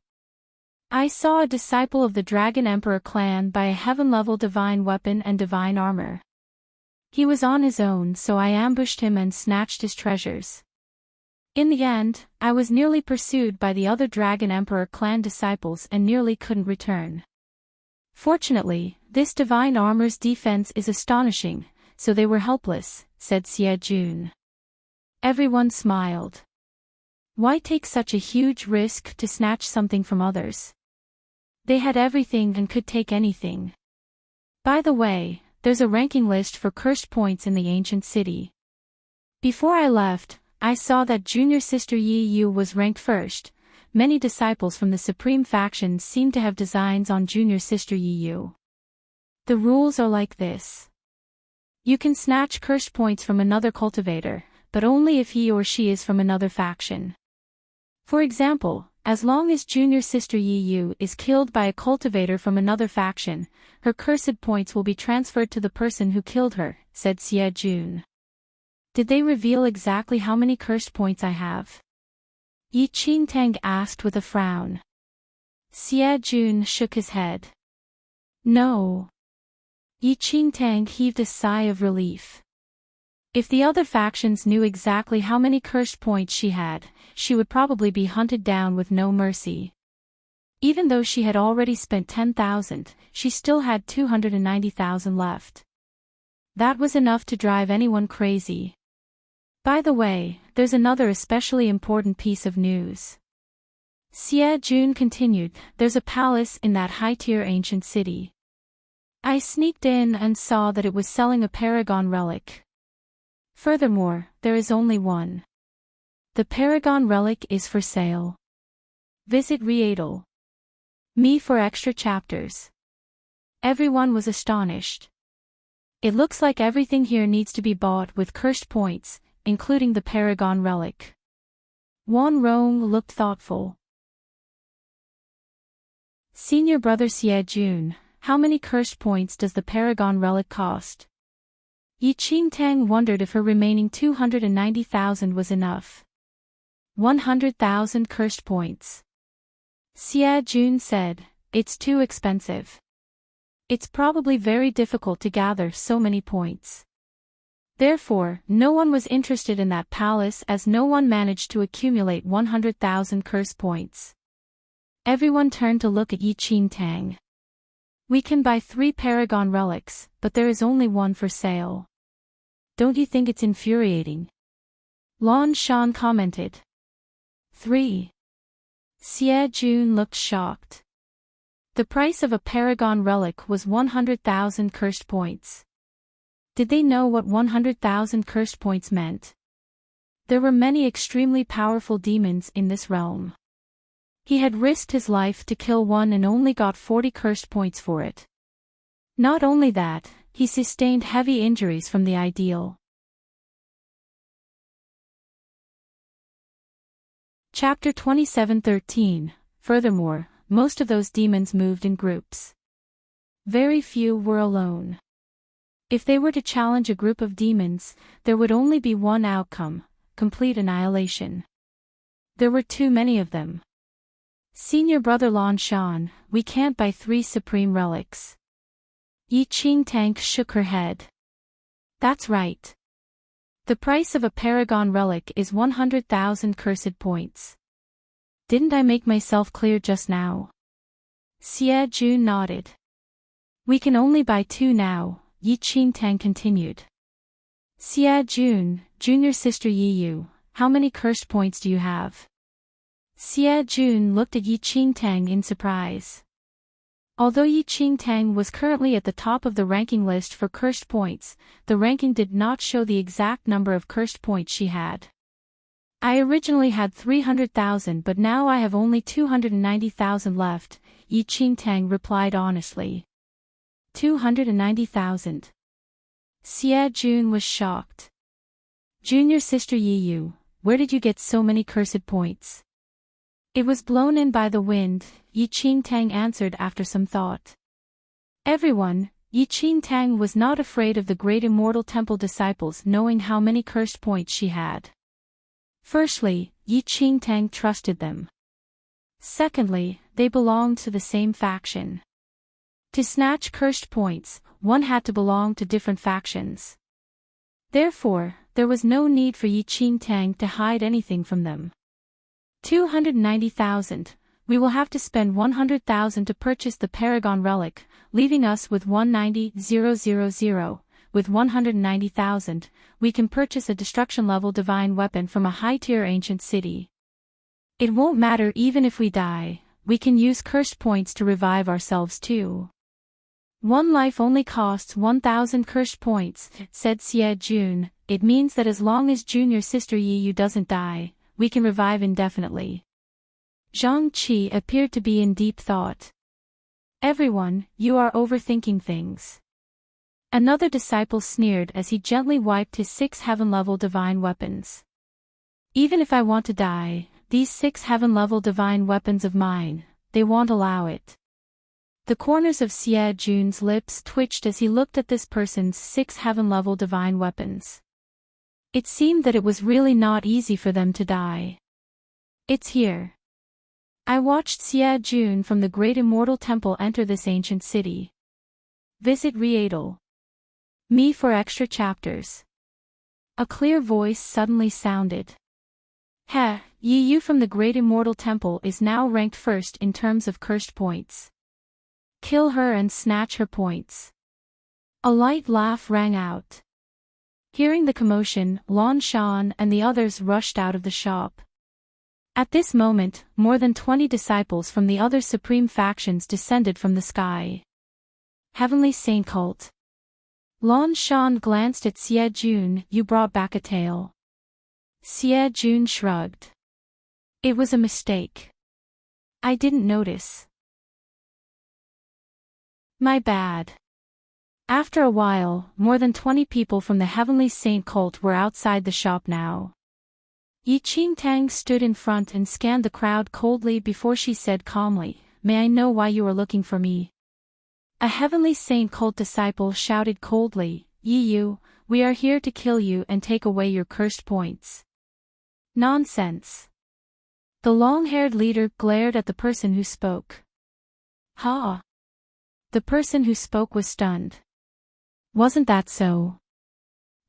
I saw a disciple of the Dragon Emperor clan buy a heaven-level divine weapon and divine armor. He was on his own, so I ambushed him and snatched his treasures. In the end, I was nearly pursued by the other Dragon Emperor clan disciples and nearly couldn't return. Fortunately, this divine armor's defense is astonishing, so they were helpless, said Xie Jun. Everyone smiled. Why take such a huge risk to snatch something from others? They had everything and could take anything. By the way, there's a ranking list for cursed points in the ancient city. Before I left, I saw that junior sister Yi Yu was ranked first. Many disciples from the Supreme faction seem to have designs on junior sister Yi Yu. The rules are like this. You can snatch cursed points from another cultivator, but only if he or she is from another faction. For example, as long as junior sister Yi Yu is killed by a cultivator from another faction, her cursed points will be transferred to the person who killed her, said Xie Jun. Did they reveal exactly how many cursed points I have? Enchanting asked with a frown. Xie Jun shook his head. No. Enchanting heaved a sigh of relief. If the other factions knew exactly how many cursed points she had, she would probably be hunted down with no mercy. Even though she had already spent 10,000, she still had 290,000 left. That was enough to drive anyone crazy. By the way, there's another especially important piece of news. Xie Jun continued, there's a palace in that high-tier ancient city. I sneaked in and saw that it was selling a paragon relic. Furthermore, there is only one. The paragon relic is for sale. Visit Readle. Me for extra chapters. Everyone was astonished. It looks like everything here needs to be bought with cursed points, including the paragon relic. Wan Rong looked thoughtful. Senior brother Xie Jun, how many cursed points does the paragon relic cost? Enchanting wondered if her remaining 290,000 was enough. 100,000 cursed points. Xie Jun said, it's too expensive. It's probably very difficult to gather so many points. Therefore, no one was interested in that palace as no one managed to accumulate 100,000 curse points. Everyone turned to look at Enchanting. We can buy 3 paragon relics, but there is only one for sale. Don't you think it's infuriating? Lan Shan commented. 3. Xie Jun looked shocked. The price of a paragon relic was 100,000 cursed points. Did they know what 100,000 cursed points meant? There were many extremely powerful demons in this realm. He had risked his life to kill one and only got 40 cursed points for it. Not only that, he sustained heavy injuries from the ideal. Chapter 27:13. Furthermore, most of those demons moved in groups. Very few were alone. If they were to challenge a group of demons, there would only be one outcome, complete annihilation. There were too many of them. Senior brother Lan Shan, we can't buy 3 supreme relics. Enchanting shook her head. That's right. The price of a paragon relic is 100,000 cursed points. Didn't I make myself clear just now? Xie Jun nodded. We can only buy 2 now, Enchanting continued. Xia Jun, junior sister Yiyu, how many cursed points do you have? Xia Jun looked at Enchanting in surprise. Although Enchanting was currently at the top of the ranking list for cursed points, the ranking did not show the exact number of cursed points she had. I originally had 300,000 but now I have only 290,000 left, Enchanting replied honestly. 290,000. Xia Jun was shocked. Junior sister Yiyu, where did you get so many cursed points? It was blown in by the wind, Enchanting answered after some thought. Everyone, Enchanting was not afraid of the great immortal temple disciples knowing how many cursed points she had. Firstly, Enchanting trusted them. Secondly, they belonged to the same faction. To snatch cursed points, one had to belong to different factions. Therefore, there was no need for Enchanting to hide anything from them. 290,000, we will have to spend 100,000 to purchase the Paragon Relic, leaving us with 190,000. With 190,000, we can purchase a destruction-level divine weapon from a high-tier ancient city. It won't matter even if we die, we can use cursed points to revive ourselves too. One life only costs 1,000 cursed points, said Xia Jun. It means that as long as junior sister Yiyu doesn't die, we can revive indefinitely. Zhang Qi appeared to be in deep thought. Everyone, you are overthinking things. Another disciple sneered as he gently wiped his 6 heaven-level divine weapons. Even if I want to die, these 6 heaven-level divine weapons of mine, they won't allow it. The corners of Xia Jun's lips twitched as he looked at this person's 6 heaven-level divine weapons. It seemed that it was really not easy for them to die. It's here. I watched Xia Jun from the great immortal temple enter this ancient city. Visit Readle. Me for extra chapters. A clear voice suddenly sounded. Heh, Yiyu from the great immortal temple is now ranked first in terms of cursed points. Kill her and snatch her points. A light laugh rang out. Hearing the commotion, Lan Shan and the others rushed out of the shop. At this moment, more than 20 disciples from the other supreme factions descended from the sky. Heavenly Saint Cult. Lan Shan glanced at Xia Jun. You brought back a tail. Xia Jun shrugged. It was a mistake. I didn't notice. My bad. After a while, more than 20 people from the Heavenly Saint Cult were outside the shop now. Enchanting stood in front and scanned the crowd coldly before she said calmly, May I know why you are looking for me? A Heavenly Saint Cult disciple shouted coldly, Yiyu, we are here to kill you and take away your cursed points. Nonsense. The long-haired leader glared at the person who spoke. Ha! The person who spoke was stunned. Wasn't that so?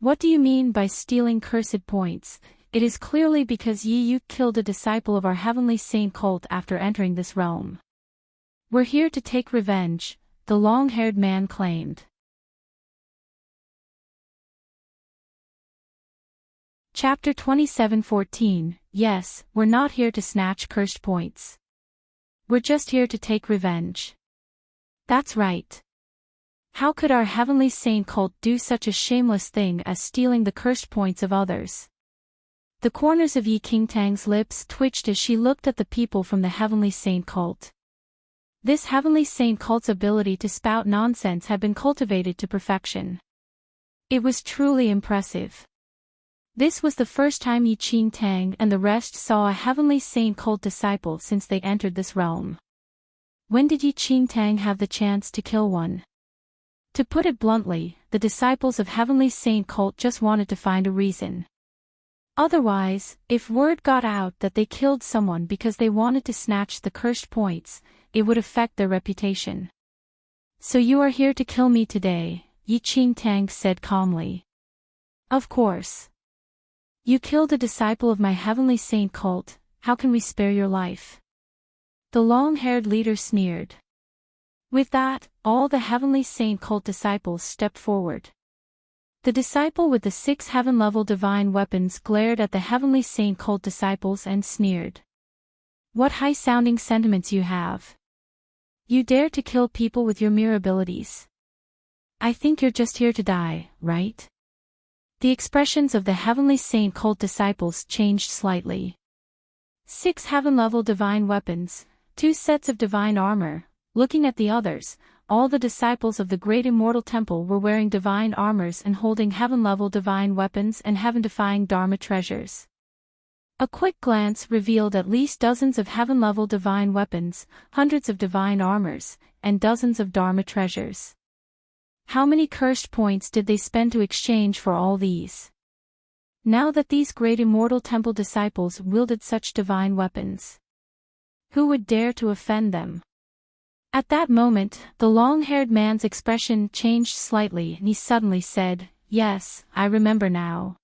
What do you mean by stealing cursed points? It is clearly because Yiyu killed a disciple of our Heavenly Saint Cult after entering this realm. We're here to take revenge, the long-haired man claimed. Chapter 27:14. Yes, we're not here to snatch cursed points. We're just here to take revenge. That's right. How could our Heavenly Saint Cult do such a shameless thing as stealing the cursed points of others? The corners of Enchanting's lips twitched as she looked at the people from the Heavenly Saint Cult. This Heavenly Saint Cult's ability to spout nonsense had been cultivated to perfection. It was truly impressive. This was the first time Enchanting and the rest saw a Heavenly Saint Cult disciple since they entered this realm. When did Enchanting have the chance to kill one? To put it bluntly, the disciples of Heavenly Saint Cult just wanted to find a reason. Otherwise, if word got out that they killed someone because they wanted to snatch the cursed points, it would affect their reputation. So you are here to kill me today, Enchanting said calmly. Of course. You killed a disciple of my Heavenly Saint Cult, how can we spare your life? The long-haired leader sneered. With that, all the Heavenly Saint cult disciples stepped forward. The disciple with the 6 heaven-level divine weapons glared at the Heavenly Saint cult disciples and sneered. What high-sounding sentiments you have. You dare to kill people with your mere abilities. I think you're just here to die, right? The expressions of the Heavenly Saint cult disciples changed slightly. 6 heaven-level divine weapons, 2 sets of divine armor. Looking at the others, all the disciples of the Great Immortal Temple were wearing divine armors and holding heaven-level divine weapons and heaven-defying Dharma treasures. A quick glance revealed at least dozens of heaven-level divine weapons, hundreds of divine armors, and dozens of Dharma treasures. How many cursed points did they spend to exchange for all these? Now that these Great Immortal Temple disciples wielded such divine weapons, who would dare to offend them? At that moment, the long-haired man's expression changed slightly and he suddenly said, "Yes, I remember now.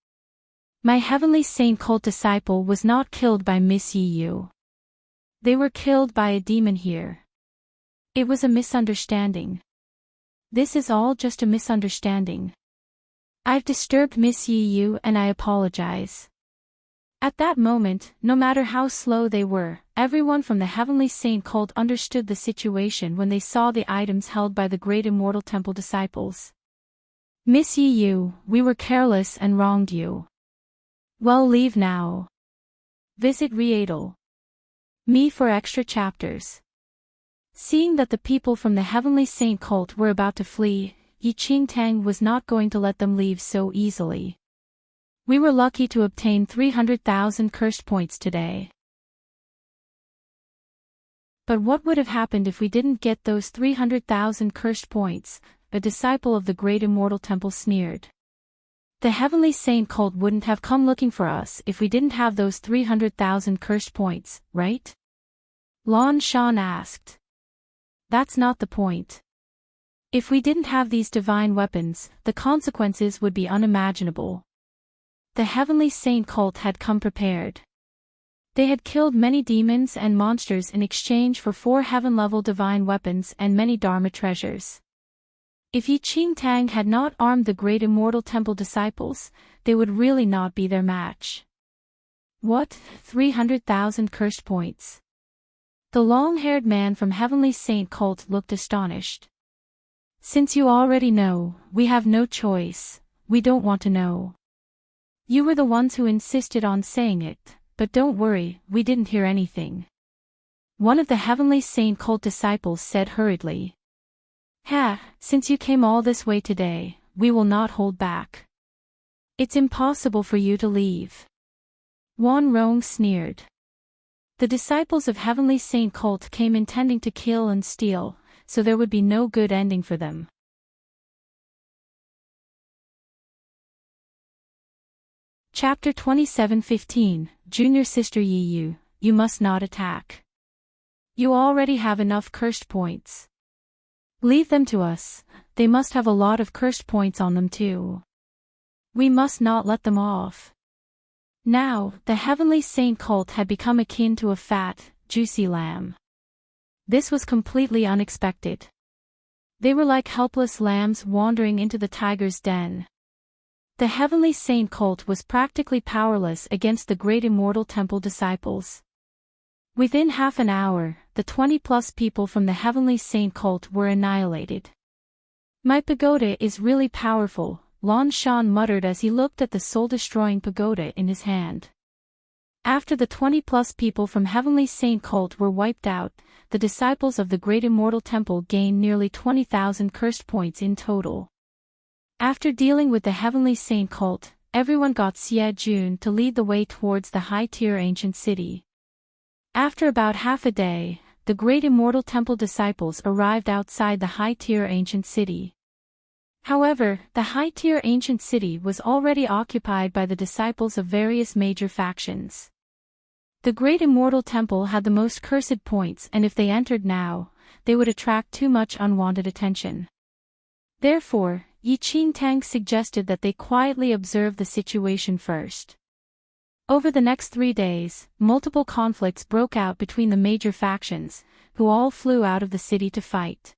My Heavenly Saint cult disciple was not killed by Miss Yu. They were killed by a demon here. It was a misunderstanding. This is all just a misunderstanding. I've disturbed Miss Yu and I apologize." At that moment, no matter how slow they were, everyone from the Heavenly Saint cult understood the situation when they saw the items held by the Great Immortal Temple disciples. "Miss Yu, we were careless and wronged you. Well, leave now. Visit Readel. Me for extra chapters." Seeing that the people from the Heavenly Saint cult were about to flee, Enchanting was not going to let them leave so easily. "We were lucky to obtain 300,000 cursed points today. But what would have happened if we didn't get those 300,000 cursed points?" A disciple of the Great Immortal Temple sneered. "The Heavenly Saint cult wouldn't have come looking for us if we didn't have those 300,000 cursed points, right?" Lan Shan asked. "That's not the point. If we didn't have these divine weapons, the consequences would be unimaginable." The Heavenly Saint cult had come prepared. They had killed many demons and monsters in exchange for 4 heaven-level divine weapons and many Dharma treasures. If Enchanting had not armed the Great Immortal Temple disciples, they would really not be their match. What, 300,000 cursed points? The long-haired man from Heavenly Saint cult looked astonished. "Since you already know, we have no choice, we don't want to know. You were the ones who insisted on saying it, but don't worry, we didn't hear anything." One of the Heavenly Saint cult disciples said hurriedly. Since you came all this way today, we will not hold back. It's impossible for you to leave." Wan Rong sneered. The disciples of Heavenly Saint cult came intending to kill and steal, so there would be no good ending for them. Chapter 27:15, Junior Sister Yu, you must not attack. You already have enough cursed points. Leave them to us, they must have a lot of cursed points on them too. We must not let them off. Now, the Heavenly Saint cult had become akin to a fat, juicy lamb. This was completely unexpected. They were like helpless lambs wandering into the tiger's den. The Heavenly Saint cult was practically powerless against the Great Immortal Temple disciples. Within half an hour, the 20+ people from the Heavenly Saint cult were annihilated. "My pagoda is really powerful," Lan Shan muttered as he looked at the soul-destroying pagoda in his hand. After the 20+ people from Heavenly Saint cult were wiped out, the disciples of the Great Immortal Temple gained nearly 20,000 cursed points in total. After dealing with the Heavenly Saint cult, everyone got Xie Jun to lead the way towards the high-tier ancient city. After about half a day, the Great Immortal Temple disciples arrived outside the high-tier ancient city. However, the high-tier ancient city was already occupied by the disciples of various major factions. The Great Immortal Temple had the most cursed points, and if they entered now, they would attract too much unwanted attention. Therefore, Enchanting suggested that they quietly observe the situation first. Over the next 3 days, multiple conflicts broke out between the major factions, who all flew out of the city to fight.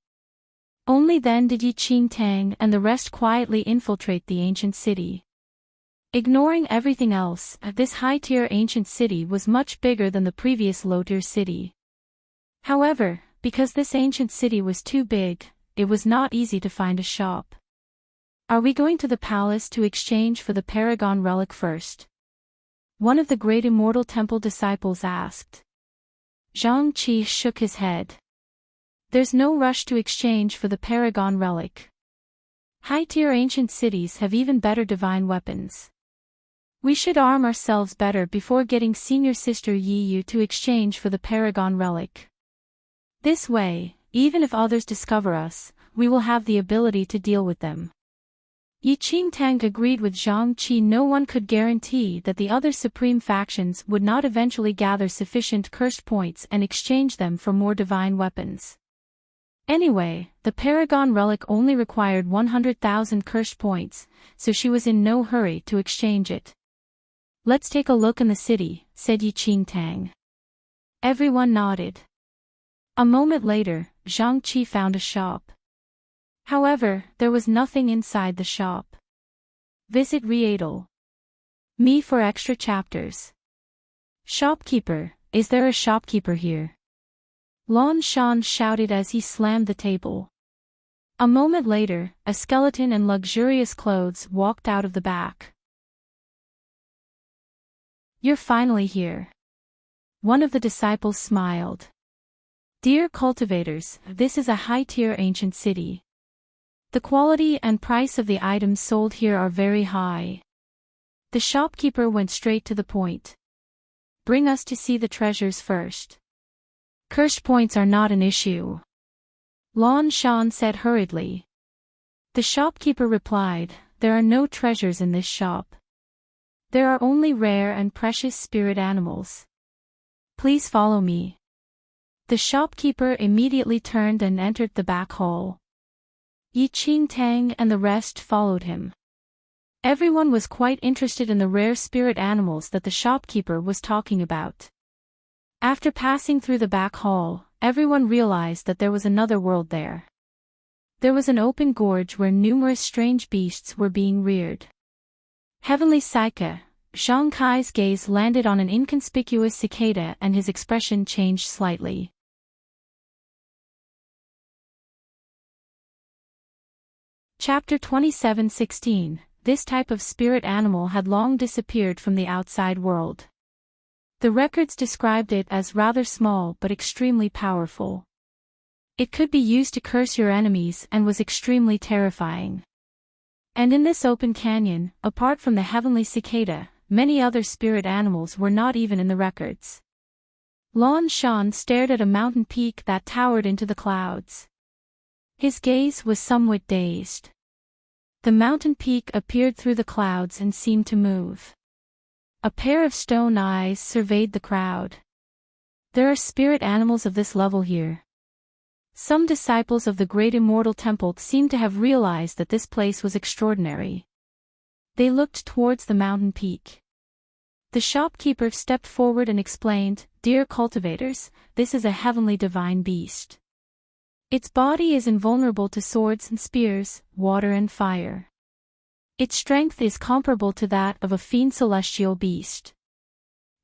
Only then did Enchanting and the rest quietly infiltrate the ancient city. Ignoring everything else, this high-tier ancient city was much bigger than the previous low-tier city. However, because this ancient city was too big, it was not easy to find a shop. Are we going to the palace to exchange for the Paragon relic first? One of the great immortal temple disciples asked. Zhang Qi shook his head. There's no rush to exchange for the Paragon relic. High-tier ancient cities have even better divine weapons. We should arm ourselves better before getting senior sister Yi Yu to exchange for the Paragon relic. This way, even if others discover us, we will have the ability to deal with them. Enchanting agreed with Zhang Qi. No one could guarantee that the other supreme factions would not eventually gather sufficient cursed points and exchange them for more divine weapons. Anyway, the Paragon relic only required 100,000 cursed points, so she was in no hurry to exchange it. Let's take a look in the city, said Enchanting. Everyone nodded. A moment later, Zhang Qi found a shop. However, there was nothing inside the shop. Visit Readle. Me for extra chapters. Shopkeeper, is there a shopkeeper here? Lan Shan shouted as he slammed the table. A moment later, a skeleton in luxurious clothes walked out of the back. You're finally here. One of the disciples smiled. Dear cultivators, this is a high-tier ancient city. The quality and price of the items sold here are very high. The shopkeeper went straight to the point. Bring us to see the treasures first. Cursed points are not an issue. Lan Shan said hurriedly. The shopkeeper replied, there are no treasures in this shop. There are only rare and precious spirit animals. Please follow me. The shopkeeper immediately turned and entered the back hall. Enchanting and the rest followed him. Everyone was quite interested in the rare spirit animals that the shopkeeper was talking about. After passing through the back hall, everyone realized that there was another world there. There was an open gorge where numerous strange beasts were being reared. Heavenly Psyche, Zhang Kai's gaze landed on an inconspicuous cicada and his expression changed slightly. Chapter 27:16. This type of spirit animal had long disappeared from the outside world. The records described it as rather small but extremely powerful. It could be used to curse your enemies and was extremely terrifying. And in this open canyon, apart from the heavenly cicada, many other spirit animals were not even in the records. Lan Shan stared at a mountain peak that towered into the clouds. His gaze was somewhat dazed. The mountain peak appeared through the clouds and seemed to move. A pair of stone eyes surveyed the crowd. There are spirit animals of this level here. Some disciples of the great immortal temple seemed to have realized that this place was extraordinary. They looked towards the mountain peak. The shopkeeper stepped forward and explained, Dear cultivators, this is a heavenly divine beast. Its body is invulnerable to swords and spears, water and fire. Its strength is comparable to that of a fiend celestial beast.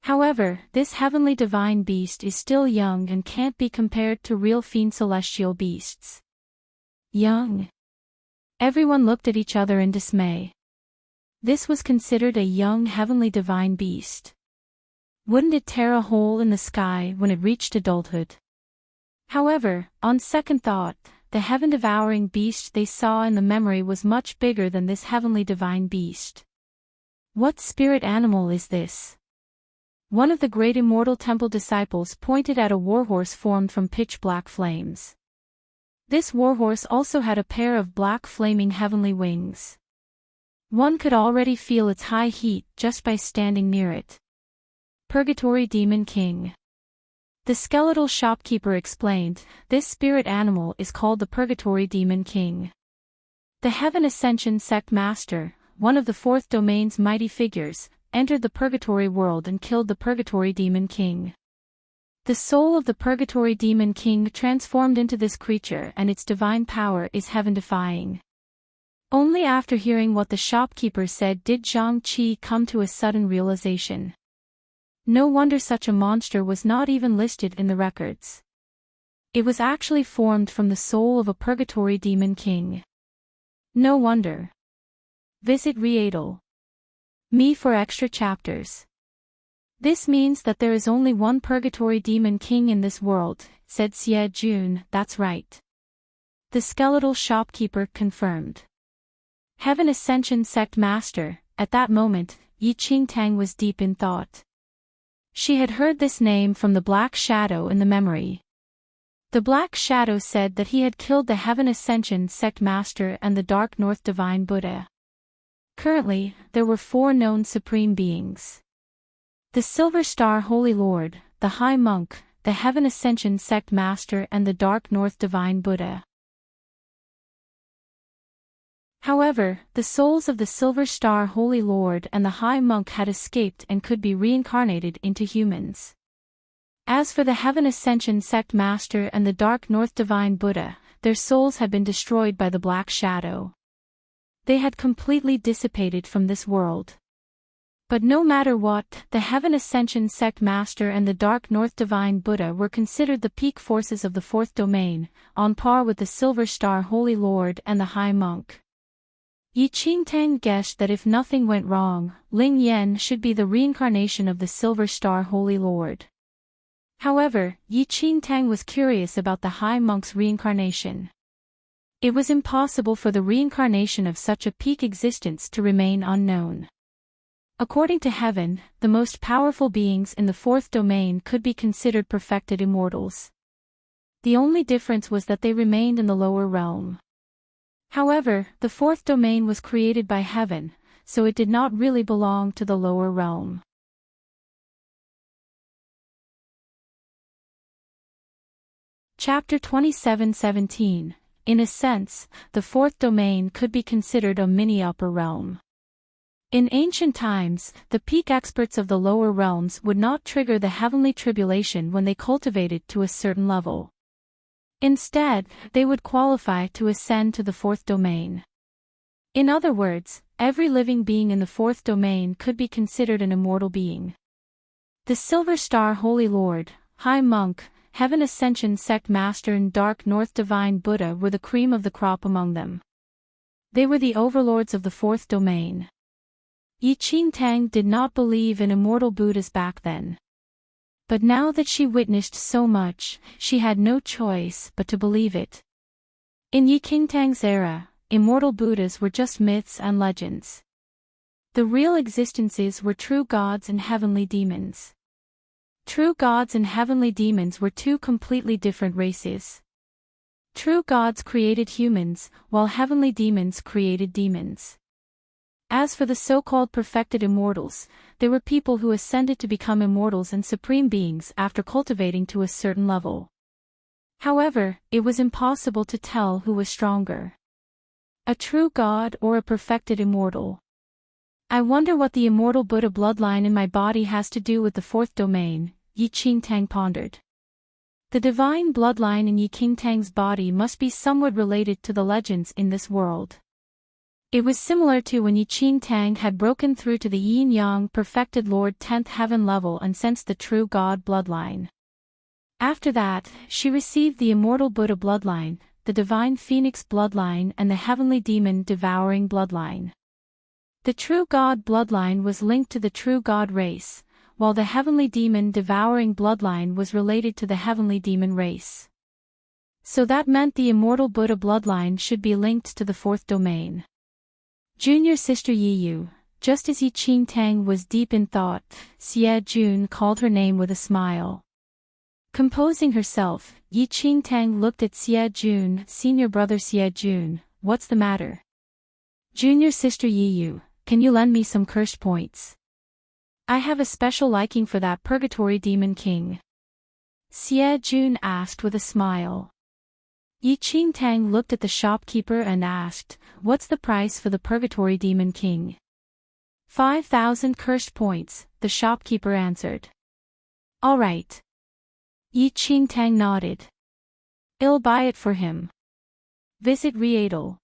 However, this heavenly divine beast is still young and can't be compared to real fiend celestial beasts. Young. Everyone looked at each other in dismay. This was considered a young heavenly divine beast. Wouldn't it tear a hole in the sky when it reached adulthood? However, on second thought, the heaven-devouring beast they saw in the memory was much bigger than this heavenly divine beast. What spirit animal is this? One of the great immortal temple disciples pointed at a warhorse formed from pitch-black flames. This warhorse also had a pair of black flaming heavenly wings. One could already feel its high heat just by standing near it. Purgatory Demon King. The skeletal shopkeeper explained, this spirit animal is called the Purgatory Demon King. The Heaven Ascension Sect Master, one of the Fourth Domain's mighty figures, entered the Purgatory world and killed the Purgatory Demon King. The soul of the Purgatory Demon King transformed into this creature, and its divine power is heaven-defying. Only after hearing what the shopkeeper said did Zhang Qi come to a sudden realization. No wonder such a monster was not even listed in the records. It was actually formed from the soul of a Purgatory Demon King. No wonder. Visit Readle.me for extra chapters. This means that there is only one Purgatory Demon King in this world, said Xie Jun. That's right. The skeletal shopkeeper confirmed. Heaven Ascension Sect Master. At that moment, Yi Qingtang was deep in thought. She had heard this name from the Black Shadow in the memory. The Black Shadow said that he had killed the Heaven Ascension Sect Master and the Dark North Divine Buddha. Currently, there were 4 known Supreme Beings. The Silver Star Holy Lord, the High Monk, the Heaven Ascension Sect Master and the Dark North Divine Buddha. However, the souls of the Silver Star Holy Lord and the High Monk had escaped and could be reincarnated into humans. As for the Heaven Ascension Sect Master and the Dark North Divine Buddha, their souls had been destroyed by the Black Shadow. They had completely dissipated from this world. But no matter what, the Heaven Ascension Sect Master and the Dark North Divine Buddha were considered the peak forces of the 4th domain, on par with the Silver Star Holy Lord and the High Monk. Yi Qingtang guessed that if nothing went wrong, Ling Yan should be the reincarnation of the Silver Star Holy Lord. However, Yi Qingtang was curious about the High Monk's reincarnation. It was impossible for the reincarnation of such a peak existence to remain unknown. According to Heaven, the most powerful beings in the 4th domain could be considered perfected immortals. The only difference was that they remained in the lower realm. However, the 4th domain was created by Heaven, so it did not really belong to the lower realm. Chapter 27:17. In a sense, the 4th domain could be considered a mini-upper realm. In ancient times, the peak experts of the lower realms would not trigger the heavenly tribulation when they cultivated to a certain level. Instead, they would qualify to ascend to the 4th domain. In other words, every living being in the 4th domain could be considered an immortal being. The Silver Star Holy Lord, High Monk, Heaven Ascension Sect Master and Dark North Divine Buddha were the cream of the crop among them. They were the overlords of the 4th domain. Yi Qingtang did not believe in immortal Buddhas back then. But now that she witnessed so much, she had no choice but to believe it. In Yi Qingtang's era, immortal Buddhas were just myths and legends. The real existences were true gods and heavenly demons. True gods and heavenly demons were 2 completely different races. True gods created humans, while heavenly demons created demons. As for the so-called perfected immortals, they were people who ascended to become immortals and supreme beings after cultivating to a certain level. However, it was impossible to tell who was stronger. A true god or a perfected immortal. I wonder what the immortal Buddha bloodline in my body has to do with the 4th domain, Yi Qingtang pondered. The divine bloodline in Yi Qingtang's body must be somewhat related to the legends in this world. It was similar to when Yi Qingtang had broken through to the Yin-Yang perfected Lord 10th heaven level and sensed the true God bloodline. After that, she received the immortal Buddha bloodline, the divine Phoenix bloodline and the heavenly demon devouring bloodline. The true God bloodline was linked to the true God race, while the heavenly demon devouring bloodline was related to the heavenly demon race. So that meant the immortal Buddha bloodline should be linked to the 4th domain. Junior sister Yi Yu, just as Yi Qingtang was deep in thought, Xie Jun called her name with a smile. Composing herself, Yi Qingtang looked at Xie Jun. Senior brother Xie Jun, what's the matter? Junior sister Yi Yu, can you lend me some cursed points? I have a special liking for that Purgatory Demon King. Xie Jun asked with a smile. Yi Qingtang looked at the shopkeeper and asked, what's the price for the Purgatory Demon King? 5,000 cursed points, the shopkeeper answered. All right. Yi Qingtang nodded. I'll buy it for him. Visit Readel.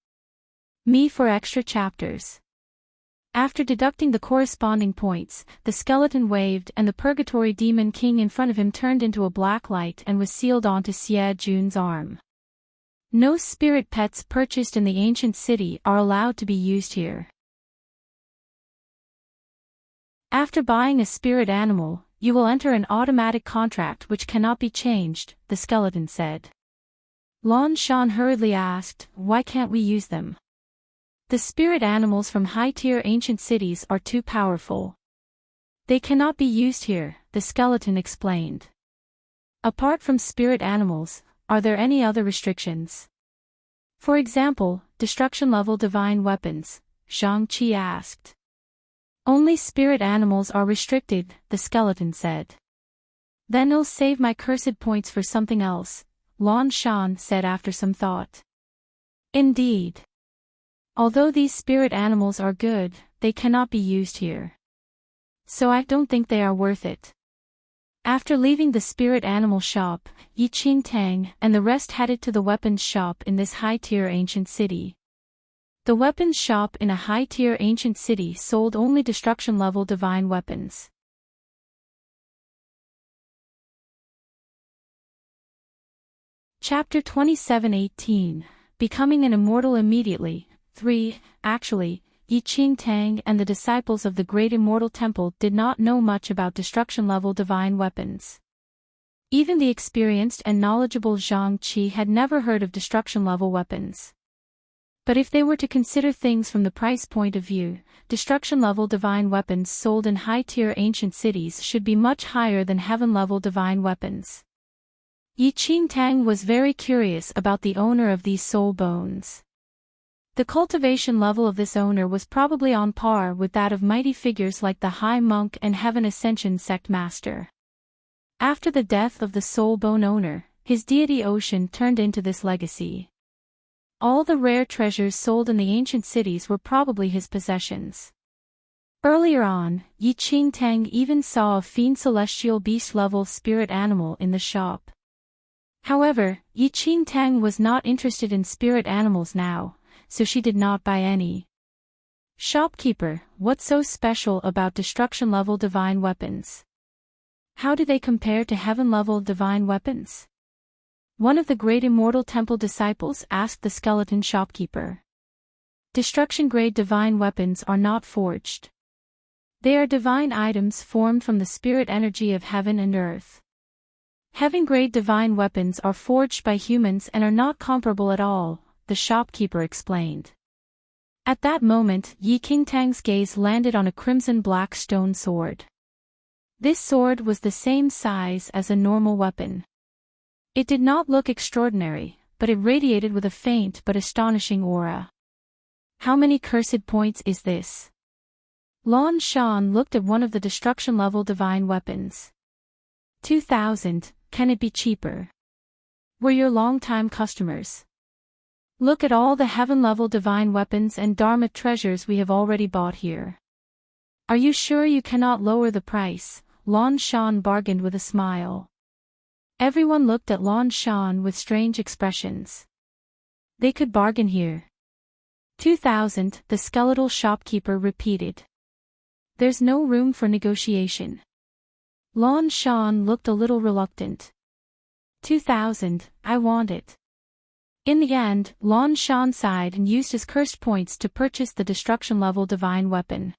Me for extra chapters. After deducting the corresponding points, the skeleton waved and the Purgatory Demon King in front of him turned into a black light and was sealed onto Xie Jun's arm. No spirit pets purchased in the ancient city are allowed to be used here. After buying a spirit animal, you will enter an automatic contract which cannot be changed, the skeleton said. Lan Shan hurriedly asked, why can't we use them? The spirit animals from high-tier ancient cities are too powerful. They cannot be used here, the skeleton explained. Apart from spirit animals, are there any other restrictions? For example, destruction-level divine weapons, Zhang Qi asked. Only spirit animals are restricted, the skeleton said. Then I'll save my cursed points for something else, Lan Shan said after some thought. Indeed. Although these spirit animals are good, they cannot be used here. So I don't think they are worth it. After leaving the spirit animal shop, Yi Qingtang and the rest headed to the weapons shop in this high-tier ancient city. The weapons shop in a high-tier ancient city sold only destruction-level divine weapons. Chapter 27:18 Becoming an Immortal Immediately. 3. Actually, Yi Qingtang and the disciples of the Great Immortal Temple did not know much about destruction-level divine weapons. Even the experienced and knowledgeable Zhang Qi had never heard of destruction-level weapons. But if they were to consider things from the price point of view, destruction-level divine weapons sold in high-tier ancient cities should be much higher than heaven-level divine weapons. Yi Qingtang was very curious about the owner of these soul bones. The cultivation level of this owner was probably on par with that of mighty figures like the High Monk and Heaven Ascension Sect Master. After the death of the soul bone owner, his deity Ocean turned into this legacy. All the rare treasures sold in the ancient cities were probably his possessions. Earlier on, Yi Qingtang even saw a fiend celestial beast-level spirit animal in the shop. However, Yi Qingtang was not interested in spirit animals now, so she did not buy any. Shopkeeper, what's so special about destruction-level divine weapons? How do they compare to heaven-level divine weapons? One of the Great Immortal Temple disciples asked the skeleton shopkeeper. Destruction-grade divine weapons are not forged. They are divine items formed from the spirit energy of heaven and earth. Heaven-grade divine weapons are forged by humans and are not comparable at all, the shopkeeper explained. At that moment, Yi Qingtang's gaze landed on a crimson-black stone sword. This sword was the same size as a normal weapon. It did not look extraordinary, but it radiated with a faint but astonishing aura. How many cursed points is this? Lan Shan looked at one of the destruction-level divine weapons. 2,000, can it be cheaper? We're your long-time customers. Look at all the heaven-level divine weapons and Dharma treasures we have already bought here. Are you sure you cannot lower the price? Lan Shan bargained with a smile. Everyone looked at Lan Shan with strange expressions. They could bargain here. 2,000, the skeletal shopkeeper repeated. There's no room for negotiation. Lan Shan looked a little reluctant. 2,000, I want it. In the end, Lan Shan sighed and used his cursed points to purchase the destruction-level divine weapon.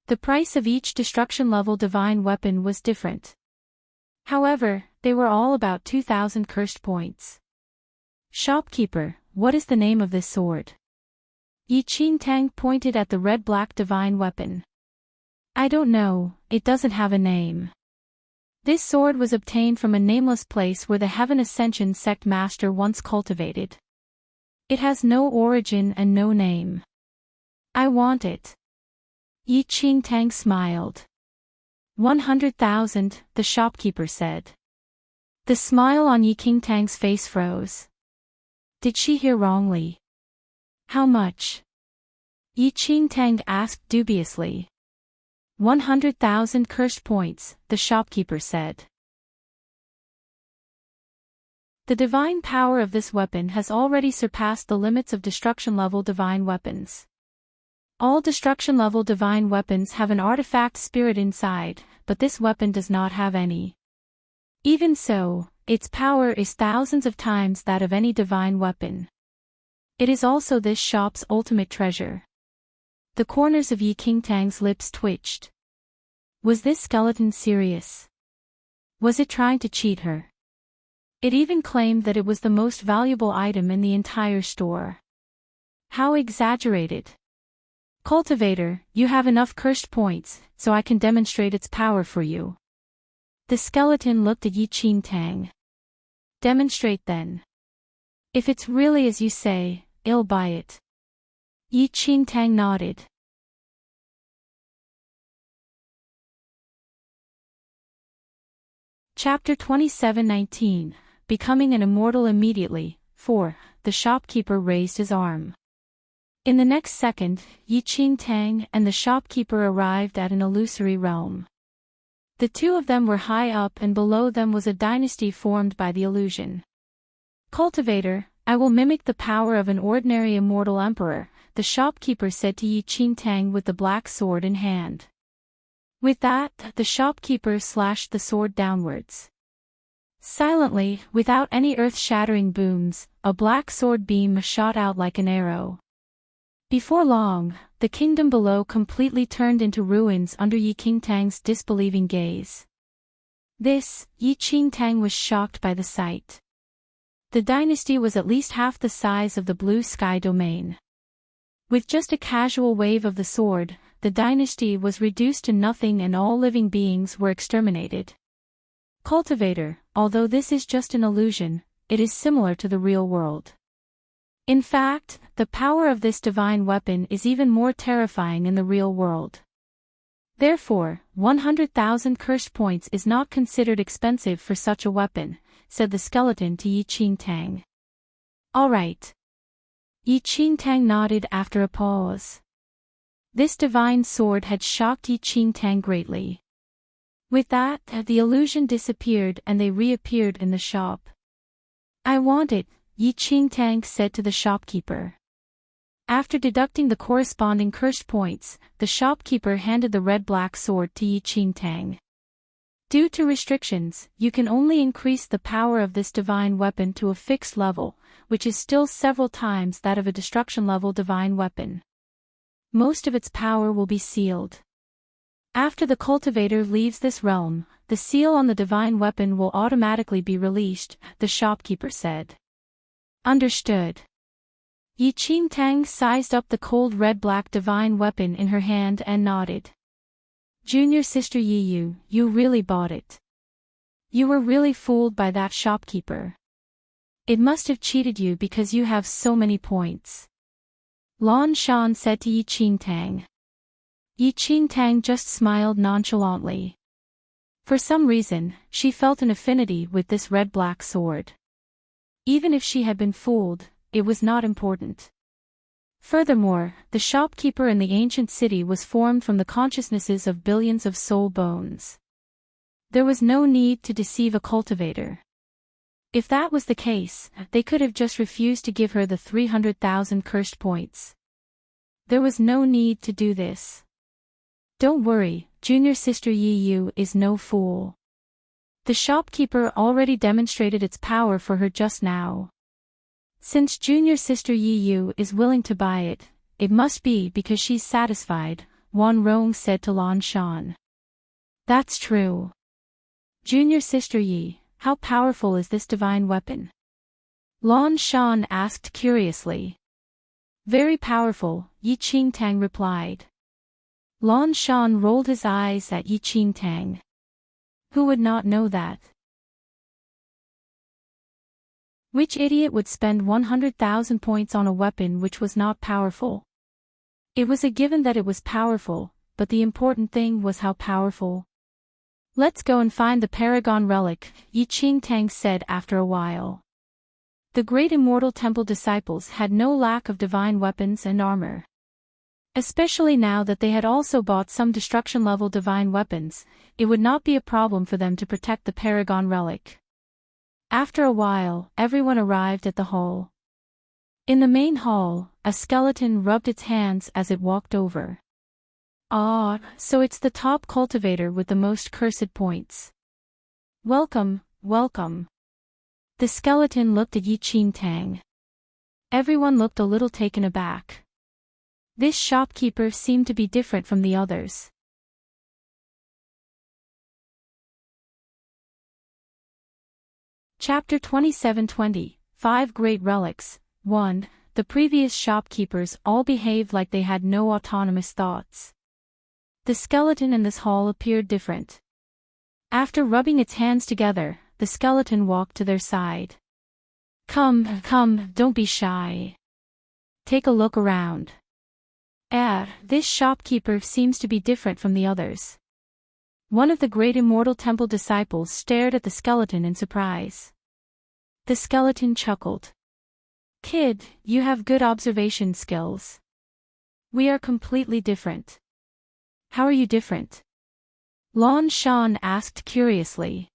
The price of each destruction-level divine weapon was different. However, they were all about 2,000 cursed points. Shopkeeper, what is the name of this sword? Yi Qingtang pointed at the red-black divine weapon. I don't know, it doesn't have a name. This sword was obtained from a nameless place where the Heaven Ascension Sect Master once cultivated. It has no origin and no name. I want it. Yi Qingtang smiled. 100,000, the shopkeeper said. The smile on Yi Qingtang's face froze. Did she hear wrongly? How much? Yi Qingtang asked dubiously. 100,000 cursed points, the shopkeeper said. The divine power of this weapon has already surpassed the limits of destruction-level divine weapons. All destruction-level divine weapons have an artifact spirit inside, but this weapon does not have any. Even so, its power is thousands of times that of any divine weapon. It is also this shop's ultimate treasure. The corners of Enchanting's lips twitched. Was this skeleton serious? Was it trying to cheat her? It even claimed that it was the most valuable item in the entire store. How exaggerated. Cultivator, you have enough cursed points, so I can demonstrate its power for you. The skeleton looked at Enchanting. Demonstrate then. If it's really as you say, I'll buy it. Enchanting nodded. Chapter 27:19, Becoming an Immortal Immediately. 4. The shopkeeper raised his arm. In the next second, Enchanting and the shopkeeper arrived at an illusory realm. The two of them were high up and below them was a dynasty formed by the illusion. Cultivator, I will mimic the power of an ordinary immortal emperor, the shopkeeper said to Enchanting with the black sword in hand. With that, the shopkeeper slashed the sword downwards. Silently, without any earth-shattering booms, a black sword beam shot out like an arrow. Before long, the kingdom below completely turned into ruins under Enchanting's disbelieving gaze. Enchanting was shocked by the sight. The dynasty was at least half the size of the blue sky domain. With just a casual wave of the sword, the dynasty was reduced to nothing and all living beings were exterminated. Cultivator, although this is just an illusion, it is similar to the real world. In fact, the power of this divine weapon is even more terrifying in the real world. Therefore, 100,000 cursed points is not considered expensive for such a weapon, said the skeleton to Enchanting. All right. Enchanting nodded after a pause. This divine sword had shocked Enchanting greatly. With that, the illusion disappeared and they reappeared in the shop. I want it, Enchanting said to the shopkeeper. After deducting the corresponding cursed points, the shopkeeper handed the red-black sword to Enchanting. Due to restrictions, you can only increase the power of this divine weapon to a fixed level, which is still several times that of a destruction-level divine weapon. Most of its power will be sealed. After the cultivator leaves this realm, the seal on the divine weapon will automatically be released, the shopkeeper said. Understood. Enchanting sized up the cold red-black divine weapon in her hand and nodded. Junior sister Yiyu, you really bought it. You were really fooled by that shopkeeper. It must have cheated you because you have so many points. Lan Shan said to Enchanting. Enchanting just smiled nonchalantly. For some reason, she felt an affinity with this red-black sword. Even if she had been fooled, it was not important. Furthermore, the shopkeeper in the ancient city was formed from the consciousnesses of billions of soul bones. There was no need to deceive a cultivator. If that was the case, they could have just refused to give her the 300,000 cursed points. There was no need to do this. Don't worry, junior sister Yiyu is no fool. The shopkeeper already demonstrated its power for her just now. Since junior sister Yiyu is willing to buy it, it must be because she's satisfied, Wan Rong said to Lan Shan. That's true. Junior sister Yi, how powerful is this divine weapon? Lan Shan asked curiously. Very powerful, Enchanting replied. Lan Shan rolled his eyes at Enchanting. Who would not know that? Which idiot would spend 100,000 points on a weapon which was not powerful? It was a given that it was powerful, but the important thing was how powerful. Let's go and find the Paragon Relic, Enchanting said after a while. The great immortal temple disciples had no lack of divine weapons and armor. Especially now that they had also bought some destruction-level divine weapons, it would not be a problem for them to protect the Paragon Relic. After a while, everyone arrived at the hall. In the main hall, a skeleton rubbed its hands as it walked over. Ah, so it's the top cultivator with the most cursed points. Welcome, welcome. The skeleton looked at Enchanting. Everyone looked a little taken aback. This shopkeeper seemed to be different from the others. Chapter 27:20, 5 Great Relics. 1. The previous shopkeepers all behaved like they had no autonomous thoughts. The skeleton in this hall appeared different. After rubbing its hands together, the skeleton walked to their side. Come, come, don't be shy. Take a look around. This shopkeeper seems to be different from the others. One of the great immortal temple disciples stared at the skeleton in surprise. The skeleton chuckled. Kid, you have good observation skills. We are completely different. How are you different? Lon Shan asked curiously.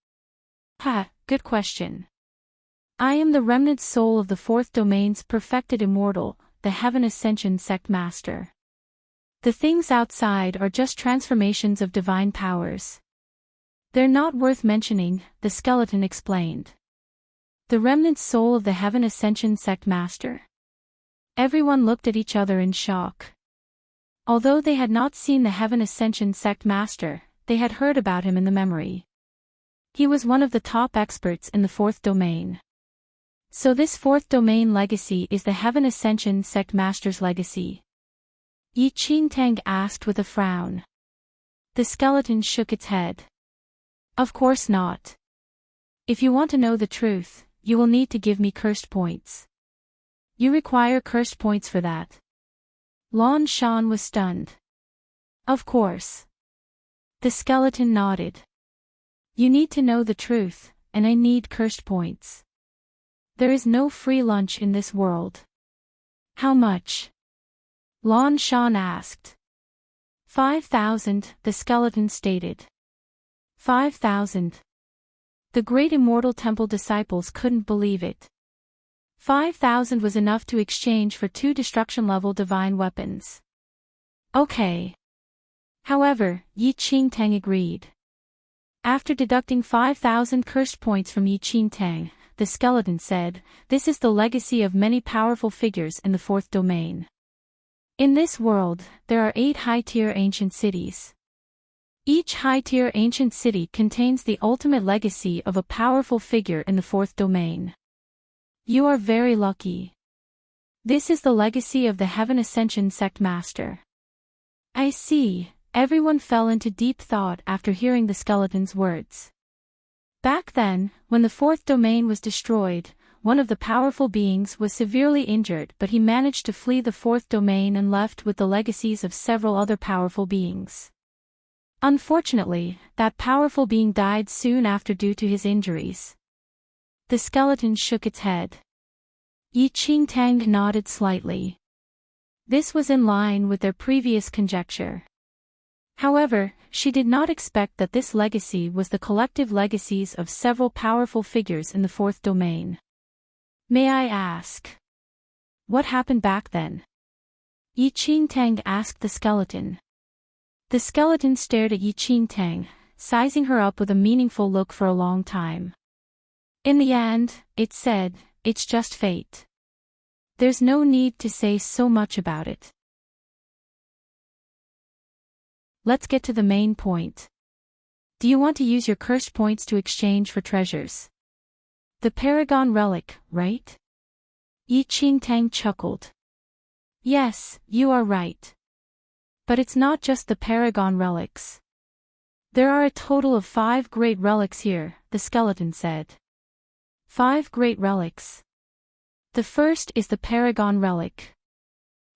Good question. I am the remnant soul of the fourth domain's perfected immortal, the Heaven Ascension Sect Master. The things outside are just transformations of divine powers. They're not worth mentioning, the skeleton explained. The remnant soul of the Heaven Ascension Sect Master. Everyone looked at each other in shock. Although they had not seen the Heaven Ascension Sect Master, they had heard about him in the memory. He was one of the top experts in the fourth domain. So this fourth domain legacy is the Heaven Ascension Sect Master's legacy? Enchanting asked with a frown. The skeleton shook its head. Of course not. If you want to know the truth, you will need to give me cursed points. You require cursed points for that. Lon Shan was stunned. Of course. The skeleton nodded. You need to know the truth, and I need cursed points. There is no free lunch in this world. How much? Lon Shan asked. 5,000, the skeleton stated. 5,000. The great immortal temple disciples couldn't believe it. 5,000 was enough to exchange for 2 destruction-level divine weapons. Okay. However, Enchanting agreed. After deducting 5,000 cursed points from Enchanting, the skeleton said, "This is the legacy of many powerful figures in the fourth domain. In this world, there are 8 high-tier ancient cities. Each high-tier ancient city contains the ultimate legacy of a powerful figure in the fourth domain. You are very lucky. This is the legacy of the Heaven Ascension Sect Master." I see. Everyone fell into deep thought after hearing the skeleton's words. Back then, when the fourth domain was destroyed, one of the powerful beings was severely injured, but he managed to flee the fourth domain and left with the legacies of several other powerful beings. Unfortunately, that powerful being died soon after due to his injuries. The skeleton shook its head. Enchanting nodded slightly. This was in line with their previous conjecture. However, she did not expect that this legacy was the collective legacies of several powerful figures in the fourth domain. May I ask? What happened back then? Enchanting asked the skeleton. The skeleton stared at Enchanting, sizing her up with a meaningful look for a long time. In the end, it said, "It's just fate. There's no need to say so much about it. Let's get to the main point. Do you want to use your cursed points to exchange for treasures? The Paragon Relic, right?" Enchanting chuckled. Yes, you are right. But it's not just the Paragon Relics. There are a total of 5 great relics here, the skeleton said. 5 great relics. The first is the Paragon Relic.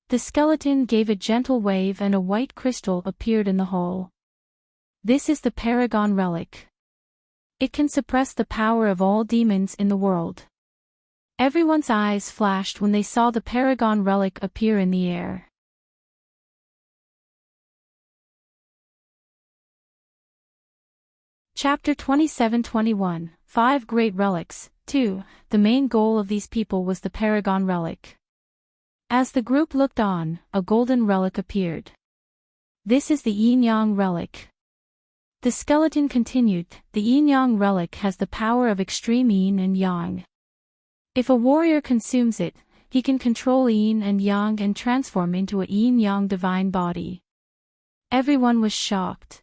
The skeleton gave a gentle wave and a white crystal appeared in the hole. This is the Paragon Relic. It can suppress the power of all demons in the world. Everyone's eyes flashed when they saw the Paragon Relic appear in the air. Chapter 27:21, 5 Great Relics. 2. The main goal of these people was the Paragon Relic. As the group looked on, a golden relic appeared. This is the Yin-Yang Relic. The skeleton continued, the Yin-Yang Relic has the power of extreme Yin and Yang. If a warrior consumes it, he can control Yin and Yang and transform into a Yin-Yang divine body. Everyone was shocked.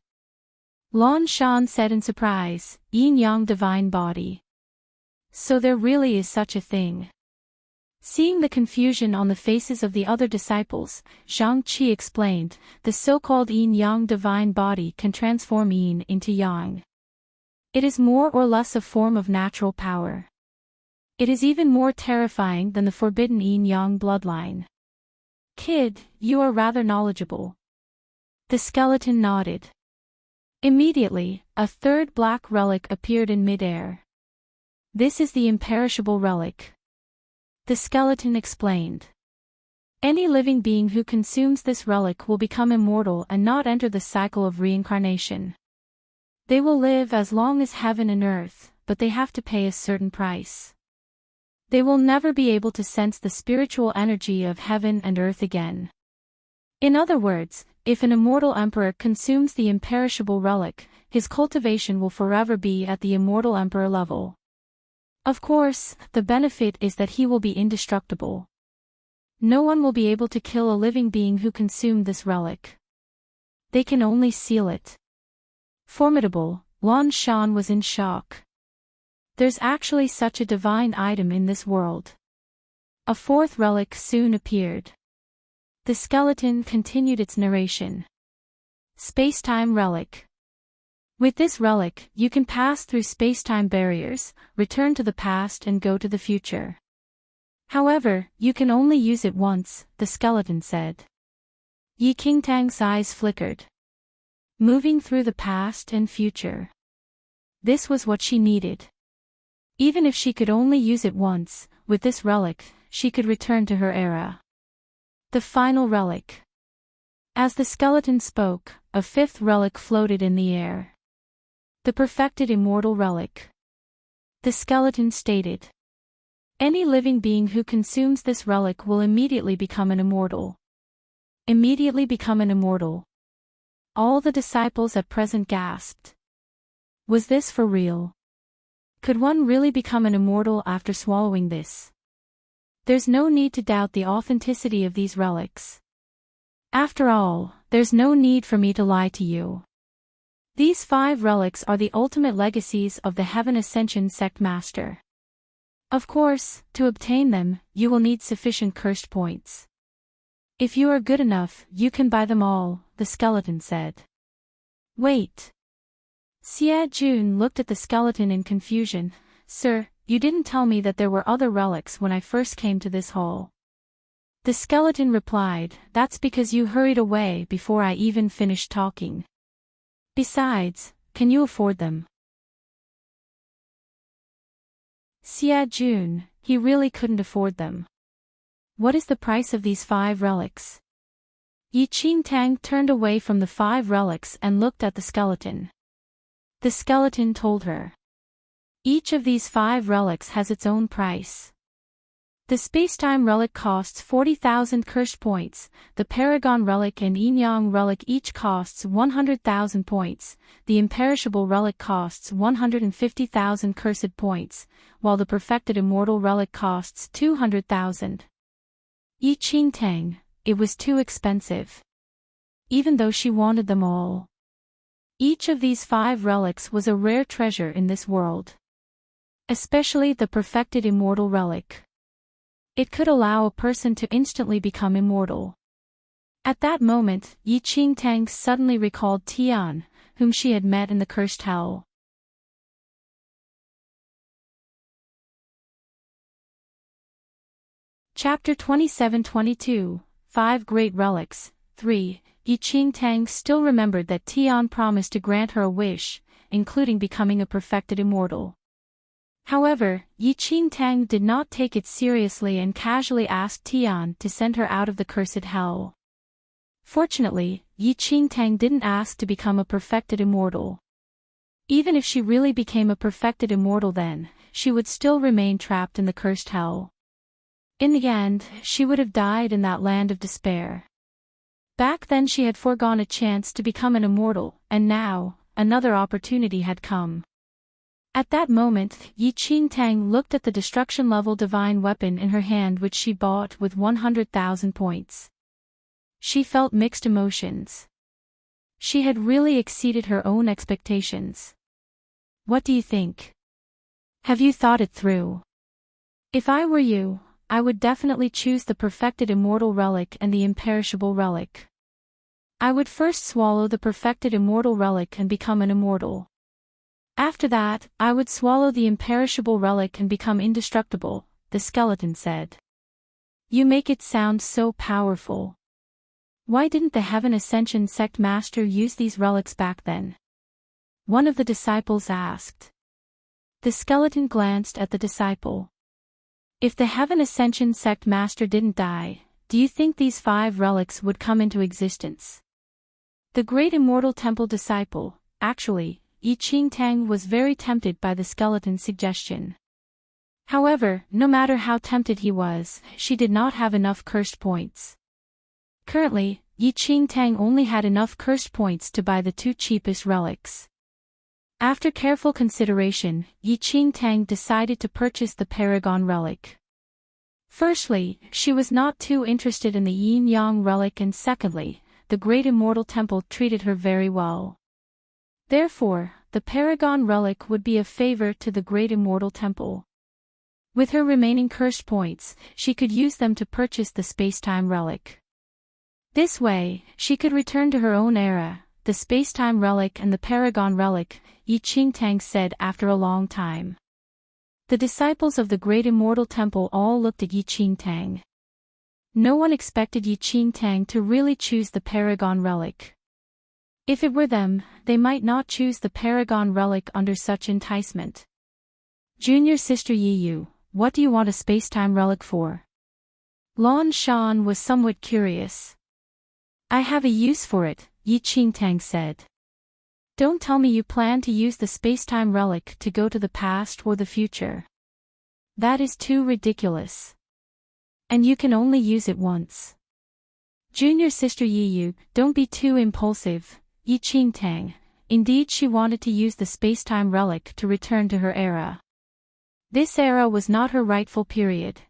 Lan Shan said in surprise, Yin-Yang divine body. So there really is such a thing. Seeing the confusion on the faces of the other disciples, Zhang Qi explained, the so-called Yin-Yang divine body can transform Yin into Yang. It is more or less a form of natural power. It is even more terrifying than the forbidden Yin-Yang bloodline. Kid, you are rather knowledgeable. The skeleton nodded. Immediately, a third black relic appeared in midair. This is the imperishable relic. The skeleton explained. Any living being who consumes this relic will become immortal and not enter the cycle of reincarnation. They will live as long as heaven and earth, but they have to pay a certain price. They will never be able to sense the spiritual energy of heaven and earth again. In other words, if an immortal emperor consumes the imperishable relic, his cultivation will forever be at the immortal emperor level. Of course, the benefit is that he will be indestructible. No one will be able to kill a living being who consumed this relic. They can only seal it. Formidable, Lan Shan was in shock. There's actually such a divine item in this world. A fourth relic soon appeared. The skeleton continued its narration. Space-time relic. With this relic, you can pass through space-time barriers, return to the past and go to the future. However, you can only use it once, the skeleton said. Yi Qingtang's eyes flickered. Moving through the past and future. This was what she needed. Even if she could only use it once, with this relic, she could return to her era. The final relic. As the skeleton spoke, a fifth relic floated in the air. The perfected immortal relic. The skeleton stated. Any living being who consumes this relic will immediately become an immortal. Immediately become an immortal. All the disciples at present gasped. Was this for real? Could one really become an immortal after swallowing this? There's no need to doubt the authenticity of these relics. After all, there's no need for me to lie to you. These 5 relics are the ultimate legacies of the Heaven Ascension Sect Master. Of course, to obtain them, you will need sufficient cursed points. If you are good enough, you can buy them all, the skeleton said. Wait. Xie Jun looked at the skeleton in confusion. Sir, you didn't tell me that there were other relics when I first came to this hall. The skeleton replied, that's because you hurried away before I even finished talking. Besides, can you afford them? Xie Jun, he really couldn't afford them. What is the price of these 5 relics? Yi Qingtang turned away from the 5 relics and looked at the skeleton. The skeleton told her. Each of these 5 relics has its own price. The Spacetime Relic costs 40,000 cursed points, the Paragon Relic and Yin-Yang Relic each costs 100,000 points, the Imperishable Relic costs 150,000 cursed points, while the Perfected Immortal Relic costs 200,000. Yi Qingtang, it was too expensive. Even though she wanted them all. Each of these 5 relics was a rare treasure in this world. Especially the Perfected Immortal Relic. It could allow a person to instantly become immortal. At that moment, Yi Qingtang suddenly recalled Tian, whom she had met in the cursed hell. Chapter 27-22, 5 Great Relics, 3. Yi Qingtang still remembered that Tian promised to grant her a wish, including becoming a perfected immortal. However, Yi Qingtang did not take it seriously and casually asked Tian to send her out of the cursed hell. Fortunately, Yi Qingtang didn't ask to become a perfected immortal. Even if she really became a perfected immortal then, she would still remain trapped in the cursed hell. In the end, she would have died in that land of despair. Back then she had foregone a chance to become an immortal, and now, another opportunity had come. At that moment, Enchanting looked at the destruction-level divine weapon in her hand which she bought with 100,000 points. She felt mixed emotions. She had really exceeded her own expectations. What do you think? Have you thought it through? If I were you, I would definitely choose the perfected immortal relic and the imperishable relic. I would first swallow the perfected immortal relic and become an immortal. After that, I would swallow the imperishable relic and become indestructible, the skeleton said. You make it sound so powerful. Why didn't the Heaven Ascension sect master use these relics back then? One of the disciples asked. The skeleton glanced at the disciple. If the Heaven Ascension sect master didn't die, do you think these 5 relics would come into existence? The great immortal temple disciple, actually, Enchanting was very tempted by the skeleton's suggestion. However, no matter how tempted he was, she did not have enough cursed points. Currently, Enchanting only had enough cursed points to buy the 2 cheapest relics. After careful consideration, Enchanting decided to purchase the Paragon relic. Firstly, she was not too interested in the Yin-Yang relic, and secondly, the great immortal temple treated her very well. Therefore, the Paragon relic would be a favor to the great immortal temple. With her remaining cursed points, she could use them to purchase the space-time relic. This way, she could return to her own era, the space-time relic and the Paragon relic, Enchanting said after a long time. The disciples of the great immortal temple all looked at Enchanting. No one expected Enchanting to really choose the Paragon relic. If it were them, they might not choose the Paragon relic under such enticement. Junior sister Yiyu, what do you want a space-time relic for? Lan Shan was somewhat curious. I have a use for it, Enchanting said. Don't tell me you plan to use the space-time relic to go to the past or the future. That is too ridiculous. And you can only use it once. Junior sister Yiyu, don't be too impulsive, Enchanting. Indeed, she wanted to use the space-time relic to return to her era. This era was not her rightful period.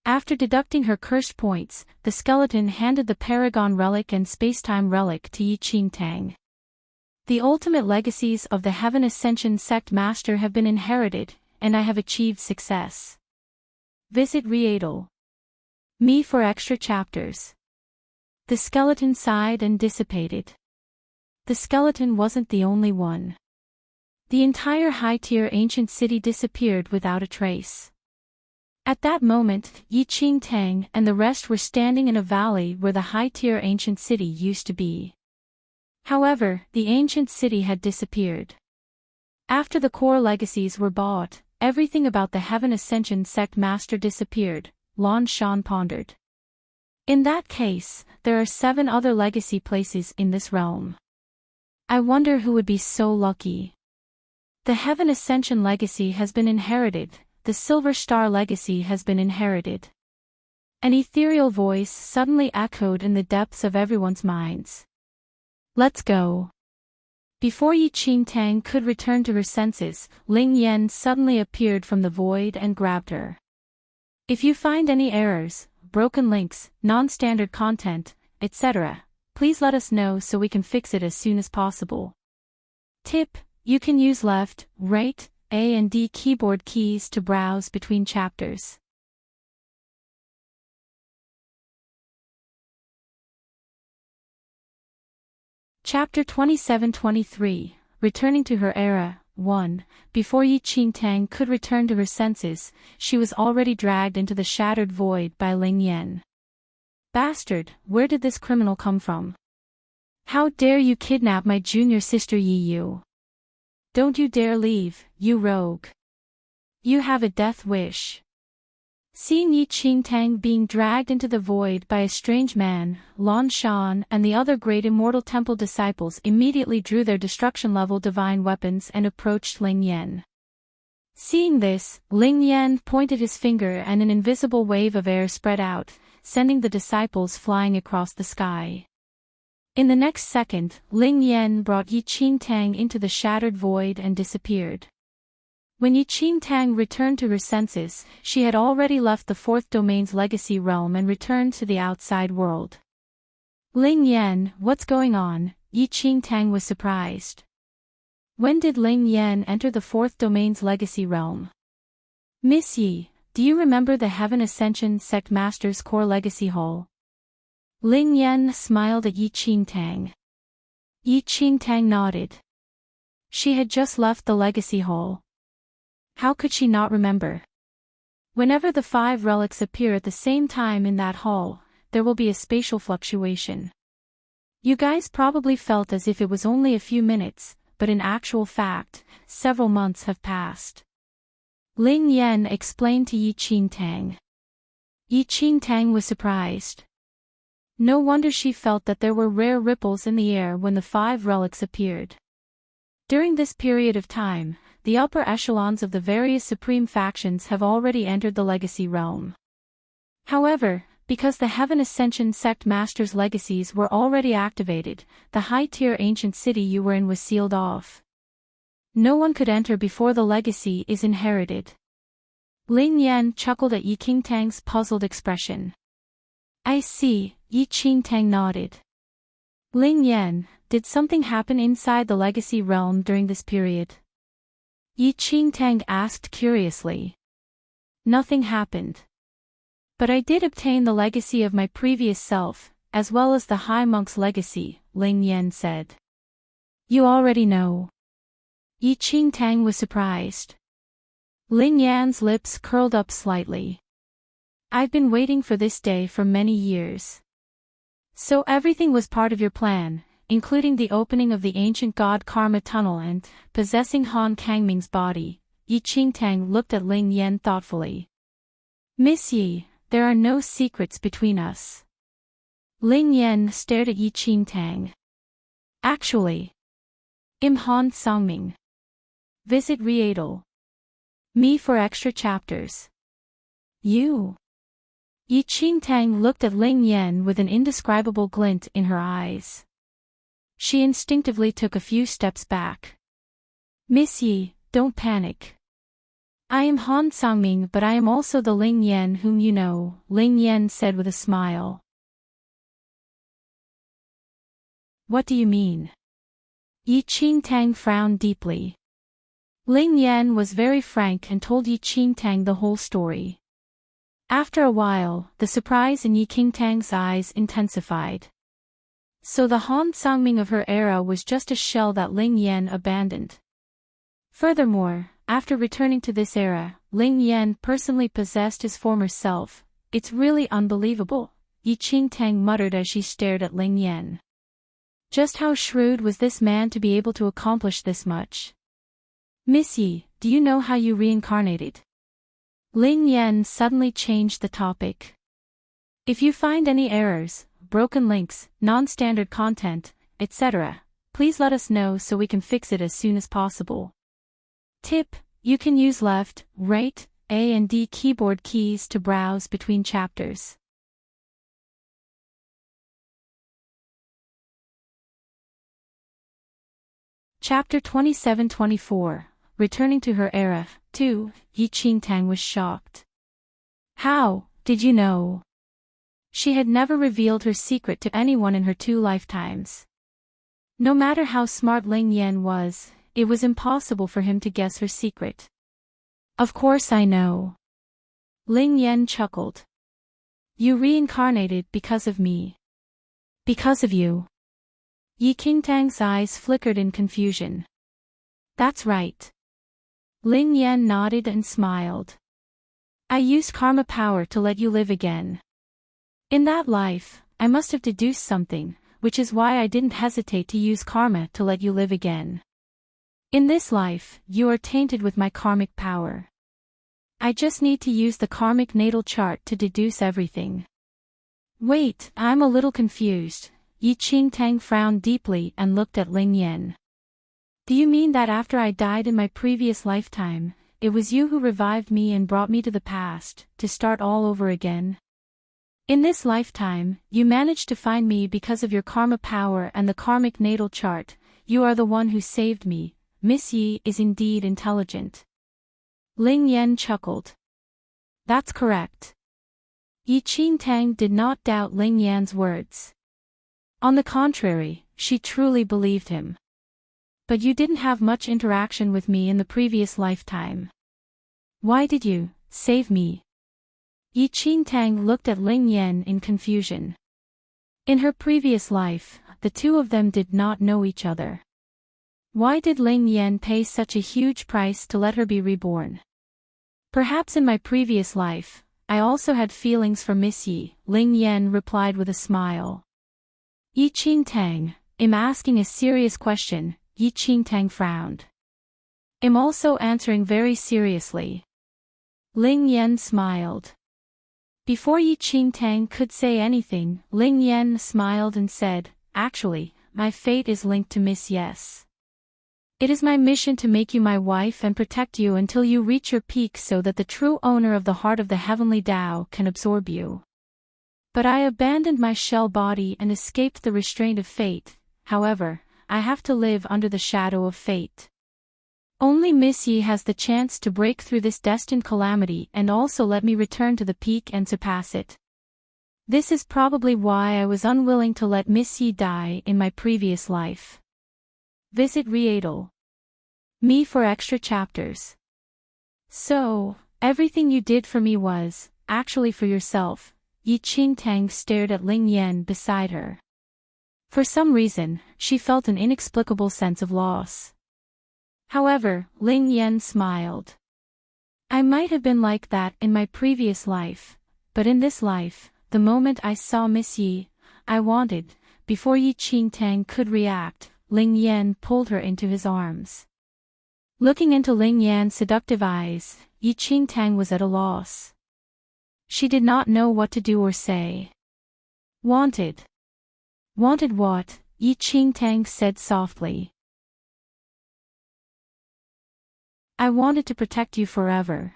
After deducting her cursed points, the skeleton handed the Paragon relic and space-time relic to Enchanting. The ultimate legacies of the Heaven Ascension sect master have been inherited, and I have achieved success. Visit Readle. Me for extra chapters. The skeleton sighed and dissipated. The skeleton wasn't the only one. The entire high-tier ancient city disappeared without a trace. At that moment, Enchanting and the rest were standing in a valley where the high-tier ancient city used to be. However, the ancient city had disappeared. After the core legacies were bought, everything about the Heaven Ascension sect master disappeared, Lan Shan pondered. In that case, there are 7 other legacy places in this realm. I wonder who would be so lucky. The Heaven Ascension legacy has been inherited, the Silver Star legacy has been inherited. An ethereal voice suddenly echoed in the depths of everyone's minds. Let's go. Before Enchanting could return to her senses, Ling Yan suddenly appeared from the void and grabbed her. If you find any errors, broken links, non-standard content, etc., please let us know so we can fix it as soon as possible. Tip: you can use left, right, A and D keyboard keys to browse between chapters. Chapter 27-23, Returning to Her Era, 1. Before Enchanting could return to her senses, she was already dragged into the shattered void by Ling Yan. Bastard, where did this criminal come from? How dare you kidnap my junior sister Yiyu? Don't you dare leave, you rogue. You have a death wish. Seeing Yi Qingtang being dragged into the void by a strange man, Lan Shan and the other great immortal temple disciples immediately drew their destruction-level divine weapons and approached Ling Yan. Seeing this, Ling Yan pointed his finger and an invisible wave of air spread out, sending the disciples flying across the sky. In the next second, Ling Yan brought Yi Qingtang into the shattered void and disappeared. When Yi Qingtang returned to her senses, she had already left the fourth domain's legacy realm and returned to the outside world. Ling Yan, what's going on? Yi Qingtang was surprised. When did Ling Yan enter the fourth domain's legacy realm? Miss Yi, do you remember the Heaven Ascension Sect Master's core legacy hall? Ling Yan smiled at Yi Qingtang. Yi Qingtang nodded. She had just left the legacy hall. How could she not remember? Whenever the 5 relics appear at the same time in that hall, there will be a spatial fluctuation. You guys probably felt as if it was only a few minutes, but in actual fact, several months have passed. Ling Yan explained to Yi Qingtang. Yi Qingtang was surprised. No wonder she felt that there were rare ripples in the air when the 5 relics appeared. During this period of time, the upper echelons of the various supreme factions have already entered the legacy realm. However, because the Heaven Ascension Sect Master's legacies were already activated, the high-tier ancient city you were in was sealed off. No one could enter before the legacy is inherited. Ling Yan chuckled at Yi Qingtang's puzzled expression. I see, Yi Qingtang nodded. Ling Yan, did something happen inside the legacy realm during this period? Yi Qingtang asked curiously. Nothing happened. But I did obtain the legacy of my previous self, as well as the High Monk's legacy, Ling Yan said. You already know. Yi Qingtang was surprised. Ling Yan's lips curled up slightly. I've been waiting for this day for many years. So everything was part of your plan, including the opening of the ancient god Karma Tunnel and possessing Han Kangming's body. Yi Qingtang looked at Ling Yan thoughtfully. Miss Yi, there are no secrets between us. Ling Yan stared at Yi Qingtang. Actually. Im Han Songming. Visit Riedel. Me for extra chapters. You. Yi Qingtang looked at Ling Yan with an indescribable glint in her eyes. She instinctively took a few steps back. Miss Yi, don't panic. I am Han Songming, but I am also the Ling Yan whom you know, Ling Yan said with a smile. What do you mean? Yi Qingtang frowned deeply. Ling Yan was very frank and told Yi Qingtang the whole story. After a while, the surprise in Yi Qingtang's eyes intensified. So the Han Songming of her era was just a shell that Ling Yan abandoned. Furthermore, after returning to this era, Ling Yan personally possessed his former self. It's really unbelievable, Yi Qingtang muttered as she stared at Ling Yan. Just how shrewd was this man to be able to accomplish this much? Miss Yi, do you know how you reincarnated? Ling Yan suddenly changed the topic. If you find any errors, broken links, non-standard content, etc., please let us know so we can fix it as soon as possible. Tip: you can use left, right, A and D keyboard keys to browse between chapters. Chapter 27-24, Returning to Her Era, 2, Yi Qingtang was shocked. How, did you know? She had never revealed her secret to anyone in her 2 lifetimes. No matter how smart Ling Yan was, it was impossible for him to guess her secret. Of course I know. Ling Yan chuckled. You reincarnated because of me. Because of you. Yi Qingtang's eyes flickered in confusion. That's right. Ling Yan nodded and smiled. I used karma power to let you live again. In that life, I must have deduced something, which is why I didn't hesitate to use karma to let you live again. In this life, you are tainted with my karmic power. I just need to use the karmic natal chart to deduce everything. Wait, I'm a little confused. Enchanting frowned deeply and looked at Ling Yan. Do you mean that after I died in my previous lifetime, it was you who revived me and brought me to the past, to start all over again? In this lifetime, you managed to find me because of your karma power and the karmic natal chart. You are the one who saved me. Miss Yi is indeed intelligent. Ling Yan chuckled. That's correct. Enchanting did not doubt Ling Yan's words. On the contrary, she truly believed him. But you didn't have much interaction with me in the previous lifetime. Why did you save me? Enchanting looked at Ling Yan in confusion. In her previous life, the two of them did not know each other. Why did Ling Yan pay such a huge price to let her be reborn? Perhaps in my previous life, I also had feelings for Miss Yi, Ling Yan replied with a smile. Enchanting, I'm asking a serious question. Enchanting frowned. I'm also answering very seriously. Ling Yan smiled. Before Enchanting could say anything, Ling Yan smiled and said, actually, my fate is linked to Miss Yes. It is my mission to make you my wife and protect you until you reach your peak so that the true owner of the heart of the heavenly Tao can absorb you. But I abandoned my shell body and escaped the restraint of fate. However, I have to live under the shadow of fate. Only Miss Yi has the chance to break through this destined calamity and also let me return to the peak and surpass it. This is probably why I was unwilling to let Miss Yi die in my previous life. Visit Readle Me for extra chapters. So, everything you did for me was, actually for yourself. Enchanting stared at Ling Yan beside her. For some reason, she felt an inexplicable sense of loss. However, Ling Yan smiled. I might have been like that in my previous life, but in this life, the moment I saw Miss Yi, I wanted. Before Enchanting could react, Ling Yan pulled her into his arms. Looking into Ling Yan's seductive eyes, Enchanting was at a loss. She did not know what to do or say. Wanted. Wanted what? Enchanting said softly. I wanted to protect you forever.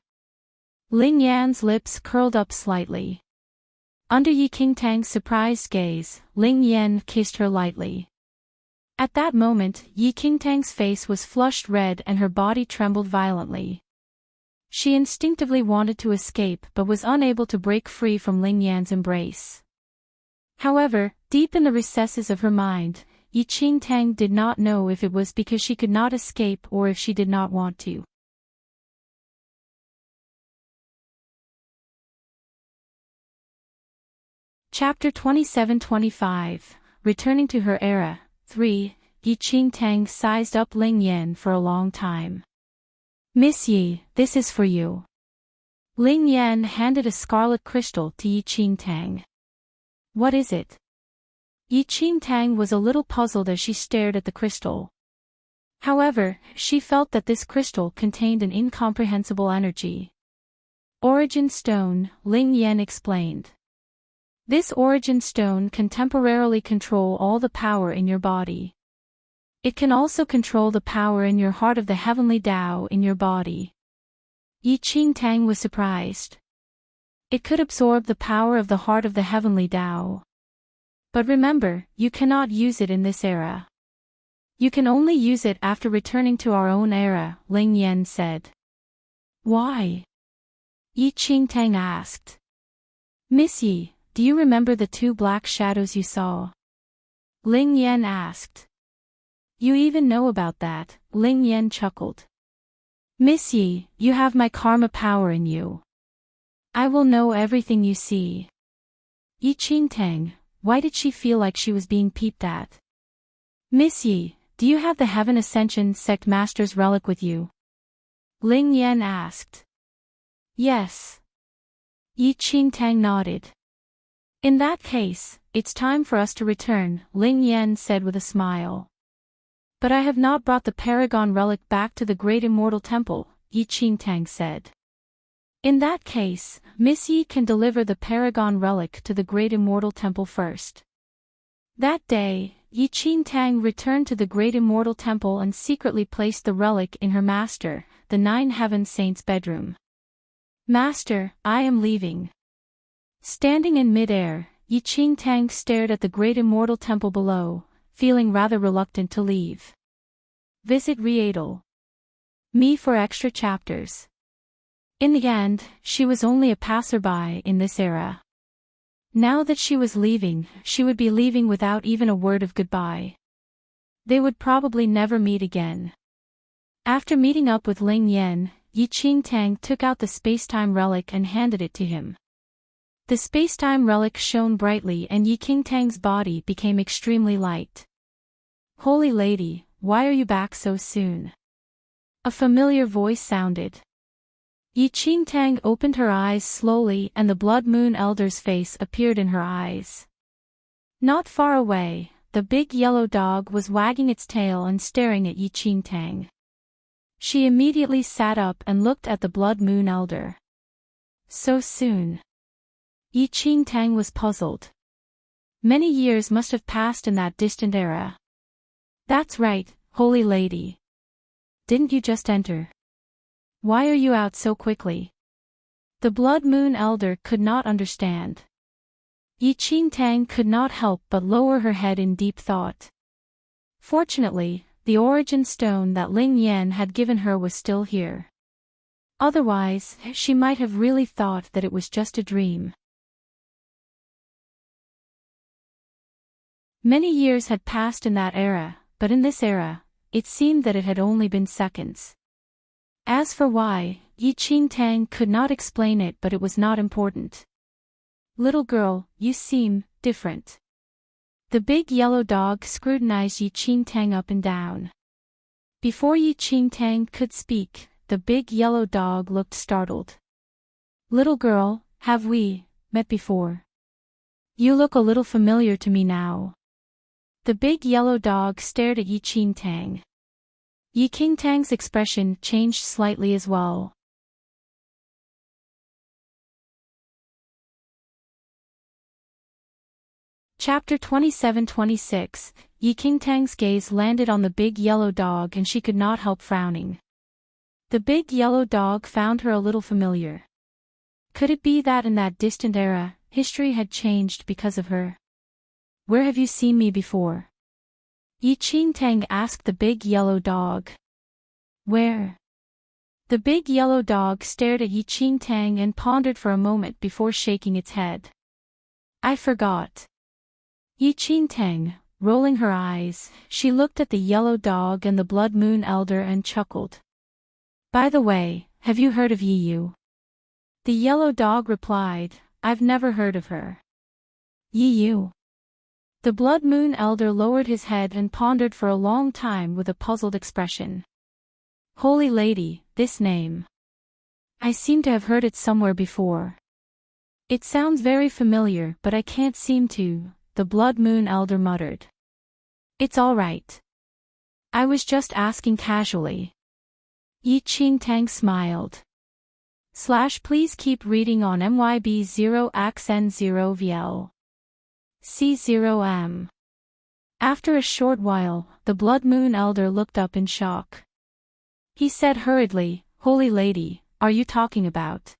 Ling Yan's lips curled up slightly. Under Enchanting's surprised gaze, Ling Yan kissed her lightly. At that moment, Enchanting's face was flushed red and her body trembled violently. She instinctively wanted to escape but was unable to break free from Ling Yan's embrace. However, deep in the recesses of her mind, Enchanting did not know if it was because she could not escape or if she did not want to. Chapter 27-25, Returning to Her Era, 3, Enchanting sized up Ling Yan for a long time. Miss Yi, this is for you. Ling Yan handed a scarlet crystal to Enchanting. What is it? Enchanting was a little puzzled as she stared at the crystal. However, she felt that this crystal contained an incomprehensible energy. Origin Stone, Ling Yan explained. This Origin Stone can temporarily control all the power in your body. It can also control the power in your heart of the heavenly Tao in your body. Enchanting was surprised. It could absorb the power of the heart of the heavenly Tao. But remember, you cannot use it in this era. You can only use it after returning to our own era, Ling Yan said. Why? Enchanting asked. Miss Yi, do you remember the two black shadows you saw? Ling Yan asked. You even know about that, Ling Yan chuckled. Miss Yi, you have my karma power in you. I will know everything you see. Enchanting, why did she feel like she was being peeped at? Miss Yi, do you have the Heaven Ascension Sect Master's relic with you? Ling Yan asked. Yes. Enchanting nodded. In that case, it's time for us to return, Ling Yan said with a smile. But I have not brought the Paragon relic back to the Great Immortal Temple, Enchanting said. In that case, Miss Yi can deliver the Paragon Relic to the Great Immortal Temple first. That day, Enchanting returned to the Great Immortal Temple and secretly placed the relic in her master, the Nine Heaven Saint's bedroom. Master, I am leaving. Standing in mid-air, Enchanting stared at the Great Immortal Temple below, feeling rather reluctant to leave. Visit Readle. Me for extra chapters. In the end, she was only a passerby in this era. Now that she was leaving, she would be leaving without even a word of goodbye. They would probably never meet again. After meeting up with Ling Yan, Enchanting took out the spacetime relic and handed it to him. The spacetime relic shone brightly and Enchanting's body became extremely light. Holy Lady, why are you back so soon? A familiar voice sounded. Enchanting opened her eyes slowly and the Blood Moon Elder's face appeared in her eyes. Not far away, the big yellow dog was wagging its tail and staring at Enchanting. She immediately sat up and looked at the Blood Moon Elder. So soon. Enchanting was puzzled. Many years must have passed in that distant era. That's right, Holy Lady. Didn't you just enter? Why are you out so quickly? The Blood Moon Elder could not understand. Enchanting could not help but lower her head in deep thought. Fortunately, the origin stone that Ling Yan had given her was still here. Otherwise, she might have really thought that it was just a dream. Many years had passed in that era, but in this era, it seemed that it had only been seconds. As for why, Enchanting could not explain it, but it was not important. Little girl, you seem different. The big yellow dog scrutinized Enchanting up and down. Before Enchanting could speak, the big yellow dog looked startled. Little girl, have we met before? You look a little familiar to me now. The big yellow dog stared at Enchanting. Enchanting's expression changed slightly as well. Chapter 27-26, Enchanting's gaze landed on the big yellow dog and she could not help frowning. The big yellow dog found her a little familiar. Could it be that in that distant era, history had changed because of her? Where have you seen me before? Enchanting asked the big yellow dog. Where? The big yellow dog stared at Enchanting and pondered for a moment before shaking its head. I forgot. Enchanting, rolling her eyes, she looked at the yellow dog and the Blood Moon Elder and chuckled. By the way, have you heard of Yu? The yellow dog replied, I've never heard of her. Yu. The Blood Moon Elder lowered his head and pondered for a long time with a puzzled expression. Holy Lady, this name. I seem to have heard it somewhere before. It sounds very familiar, but I can't seem to, the Blood Moon Elder muttered. It's all right. I was just asking casually. Enchanting smiled. Please keep reading on MYB0XN0VL. C0M. After a short while, the Blood Moon Elder looked up in shock. He said hurriedly, Holy Lady, are you talking about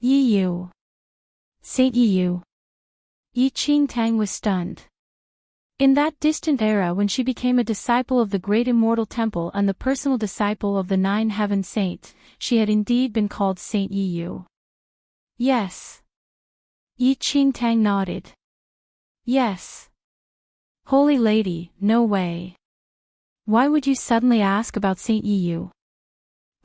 Yu? Saint Yu? Enchanting was stunned. In that distant era when she became a disciple of the Great Immortal Temple and the personal disciple of the Nine Heaven Saint, she had indeed been called Saint Yu. Yes. Enchanting nodded. Yes. Holy Lady, no way. Why would you suddenly ask about Saint Yu?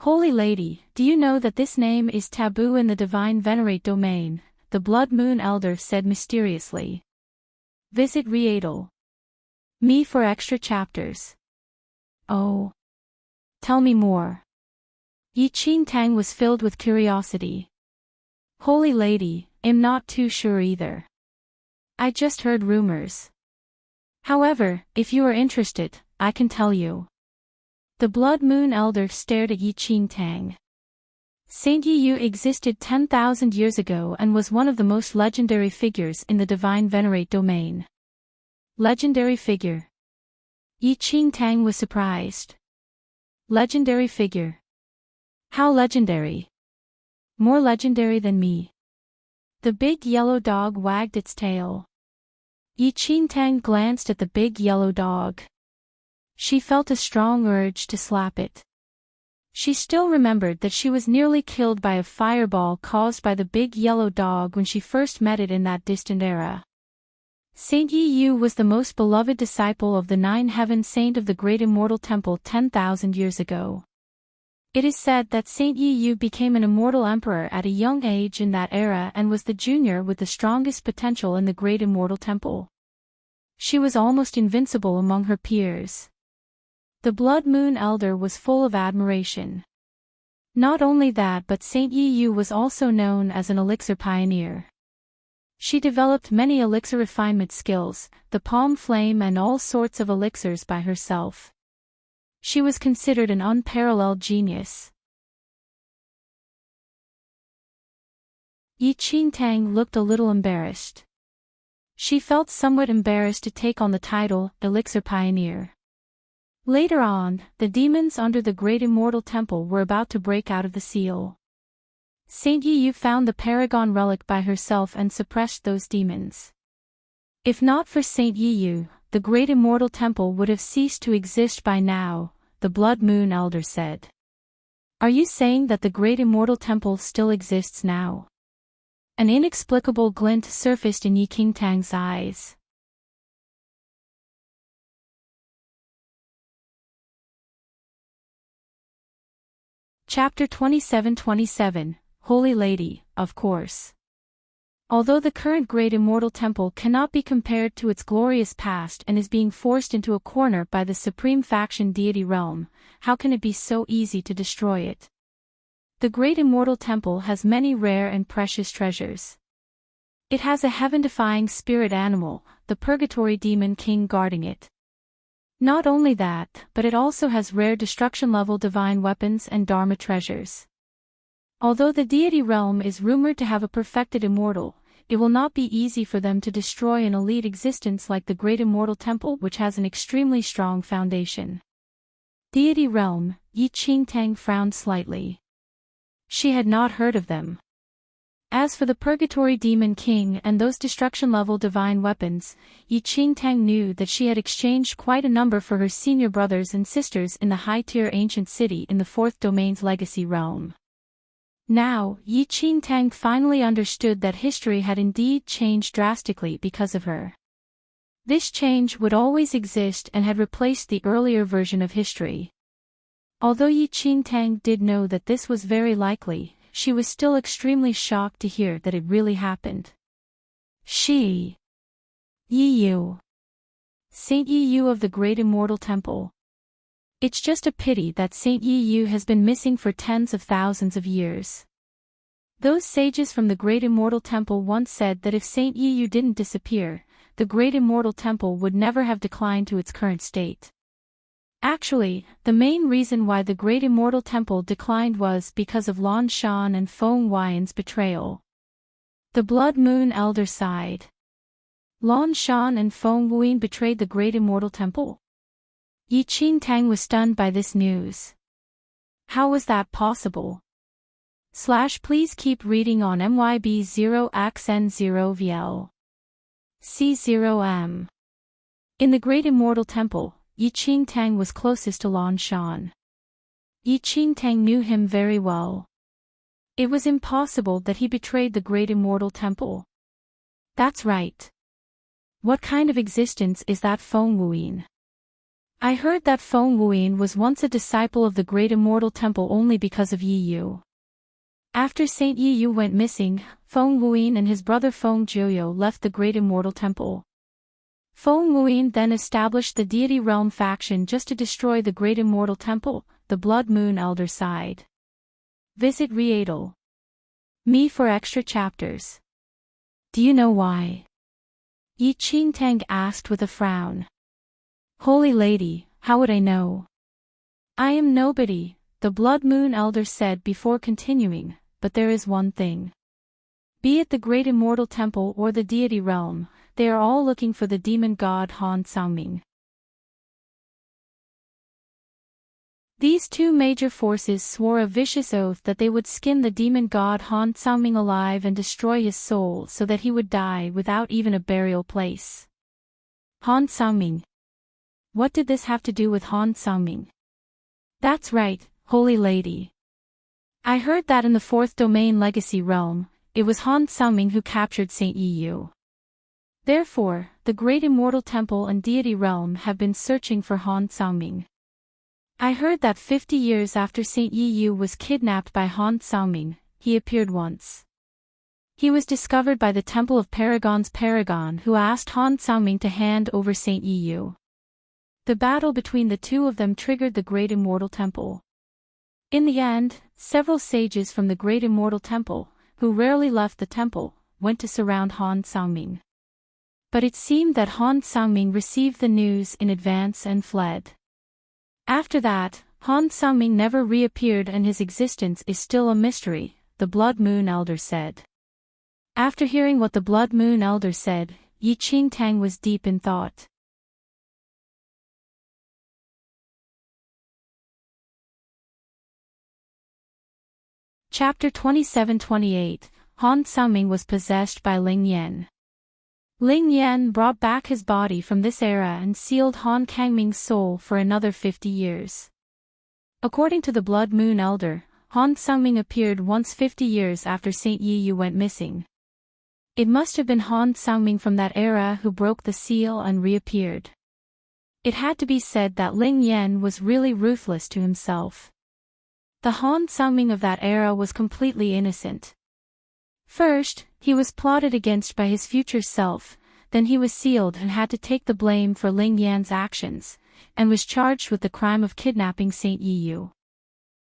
Holy Lady, do you know that this name is taboo in the Divine Venerate domain? The Blood Moon Elder said mysteriously. Visit Readle. Me for extra chapters. Oh. Tell me more. Enchanting was filled with curiosity. Holy Lady, I'm not too sure either. I just heard rumors. However, if you are interested, I can tell you. The Blood Moon Elder stared at Enchanting. Saint Yi existed 10,000 years ago and was one of the most legendary figures in the Divine Venerate domain. Legendary figure. Yi Qingtang was surprised. Legendary figure. How legendary? More legendary than me. The big yellow dog wagged its tail. Yi Qingtang glanced at the big yellow dog. She felt a strong urge to slap it. She still remembered that she was nearly killed by a fireball caused by the big yellow dog when she first met it in that distant era. Saint Yi was the most beloved disciple of the Nine Heaven Saint of the Great Immortal Temple 10,000 years ago. It is said that Saint Yi became an immortal emperor at a young age in that era and was the junior with the strongest potential in the Great Immortal Temple. She was almost invincible among her peers. The Blood Moon Elder was full of admiration. Not only that, but Saint Yi was also known as an elixir pioneer. She developed many elixir refinement skills, the palm flame and all sorts of elixirs by herself. She was considered an unparalleled genius. Yi Qingtang looked a little embarrassed. She felt somewhat embarrassed to take on the title, Elixir Pioneer. Later on, the demons under the Great Immortal Temple were about to break out of the seal. Saint Yi found the Paragon relic by herself and suppressed those demons. If not for Saint Yi, the Great Immortal Temple would have ceased to exist by now, the Blood Moon Elder said. Are you saying that the Great Immortal Temple still exists now? An inexplicable glint surfaced in Yi Qingtang's eyes. Chapter 27:27, Holy Lady, of course. Although the current Great Immortal Temple cannot be compared to its glorious past and is being forced into a corner by the supreme faction Deity Realm, how can it be so easy to destroy it? The Great Immortal Temple has many rare and precious treasures. It has a heaven-defying spirit animal, the Purgatory Demon King guarding it. Not only that, but it also has rare destruction-level divine weapons and Dharma treasures. Although the Deity Realm is rumored to have a perfected immortal, it will not be easy for them to destroy an elite existence like the Great Immortal Temple, which has an extremely strong foundation. Deity Realm, Yi Qingtang frowned slightly. She had not heard of them. As for the Purgatory Demon King and those destruction-level divine weapons, Yi Qingtang knew that she had exchanged quite a number for her senior brothers and sisters in the high-tier ancient city in the Fourth Domain's legacy realm. Now, Yi Qingtang finally understood that history had indeed changed drastically because of her. This change would always exist and had replaced the earlier version of history. Although Yi Qingtang did know that this was very likely, she was still extremely shocked to hear that it really happened. Yi Yu. Saint Yi Yu of the Great Immortal Temple. It's just a pity that Saint Yi Yu has been missing for tens of thousands of years. Those sages from the Great Immortal Temple once said that if Saint Yi Yu didn't disappear, the Great Immortal Temple would never have declined to its current state. Actually, the main reason why the Great Immortal Temple declined was because of Lan Shan and Feng Huayan's betrayal. The Blood Moon Elder sighed. Lan Shan and Feng Huayan betrayed the Great Immortal Temple? Yi Qingtang was stunned by this news. How was that possible? Please keep reading on MYB0XN0VL. C0M. In the Great Immortal Temple, Yi Qingtang was closest to Lan Shan. Yi Qingtang knew him very well. It was impossible that he betrayed the Great Immortal Temple. That's right. What kind of existence is that Feng Huayan? I heard that Feng Huayan was once a disciple of the Great Immortal Temple only because of Yi Yu. After Saint Yi Yu went missing, Feng Huayan and his brother Feng Jiuyou left the Great Immortal Temple. Feng Huayan then established the Deity Realm faction just to destroy the Great Immortal Temple, the Blood Moon Elder sighed. Visit Readle. Me for extra chapters. Do you know why? Yi Qingtang asked with a frown. Holy Lady, how would I know? I am nobody, the Blood Moon Elder said before continuing, but there is one thing. Be it the Great Immortal Temple or the Deity Realm, they are all looking for the demon god Han Xiaoming. These two major forces swore a vicious oath that they would skin the demon god Han Xiaoming alive and destroy his soul so that he would die without even a burial place. Han Xiaoming. What did this have to do with Han Xiaoming? That's right, Holy Lady. I heard that in the Fourth Domain Legacy Realm, it was Han Xiaoming who captured Saint Yiyu. Therefore, the Great Immortal Temple and Deity Realm have been searching for Han Xiaoming. I heard that 50 years after Saint Yiyu was kidnapped by Han Xiaoming, he appeared once. He was discovered by the Temple of Paragon's Paragon, who asked Han Xiaoming to hand over Saint Yiyu. The battle between the two of them triggered the Great Immortal Temple. In the end, several sages from the Great Immortal Temple, who rarely left the temple, went to surround Han Xiaoming. But it seemed that Han Xiaoming received the news in advance and fled. After that, Han Xiaoming never reappeared and his existence is still a mystery, the Blood Moon Elder said. After hearing what the Blood Moon Elder said, Yi Qingtang was deep in thought. Chapter 27-28, Han Xiaoming was possessed by Ling Yan. Ling Yan brought back his body from this era and sealed Han Kangming's soul for another 50 years. According to the Blood Moon Elder, Han Xiaoming appeared once 50 years after Saint Yiyu went missing. It must have been Han Xiaoming from that era who broke the seal and reappeared. It had to be said that Ling Yan was really ruthless to himself. The Han Xiaoming of that era was completely innocent. First, he was plotted against by his future self, then he was sealed and had to take the blame for Ling Yan's actions, and was charged with the crime of kidnapping Saint Yiyu.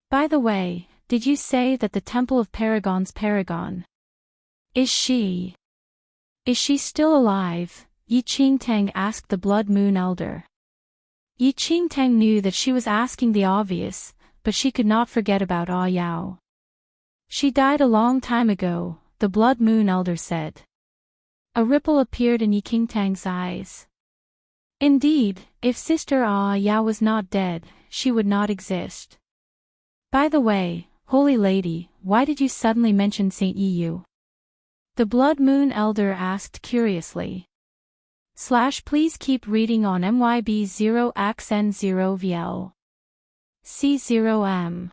By the way, did you say that the Temple of Paragon's Paragon? Is she still alive? Yi Qingtang asked the Blood Moon Elder. Yi Qingtang knew that she was asking the obvious, but she could not forget about Ah Yao. She died a long time ago, the Blood Moon Elder said. A ripple appeared in Yi Qingtang's eyes. Indeed, if Sister Ah Yao was not dead, she would not exist. By the way, Holy Lady, why did you suddenly mention Saint Yiyu? The Blood Moon Elder asked curiously. Please keep reading on MYB0XN0VL. C0M.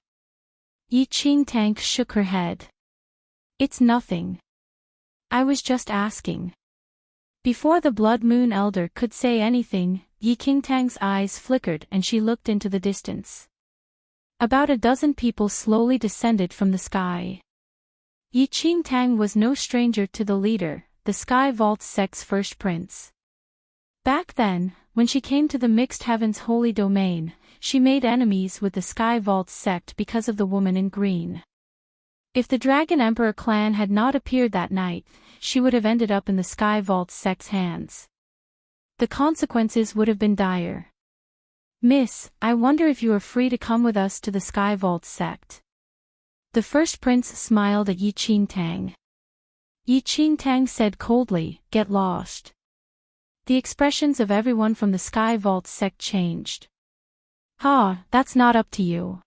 Yi Qingtang shook her head. It's nothing. I was just asking. Before the Blood Moon Elder could say anything, Yi Qingtang's eyes flickered and she looked into the distance. About a dozen people slowly descended from the sky. Yi Qingtang was no stranger to the leader, the Sky Vault sect's first prince. Back then, when she came to the Mixed Heavens Holy Domain, she made enemies with the Sky Vault sect because of the woman in green. If the Dragon Emperor clan had not appeared that night, she would have ended up in the Sky Vault sect's hands. The consequences would have been dire. Miss, I wonder if you are free to come with us to the Sky Vault sect. The first prince smiled at Yi Qingtang. Yi Qingtang said coldly, get lost. The expressions of everyone from the Sky Vault sect changed. That's not up to you.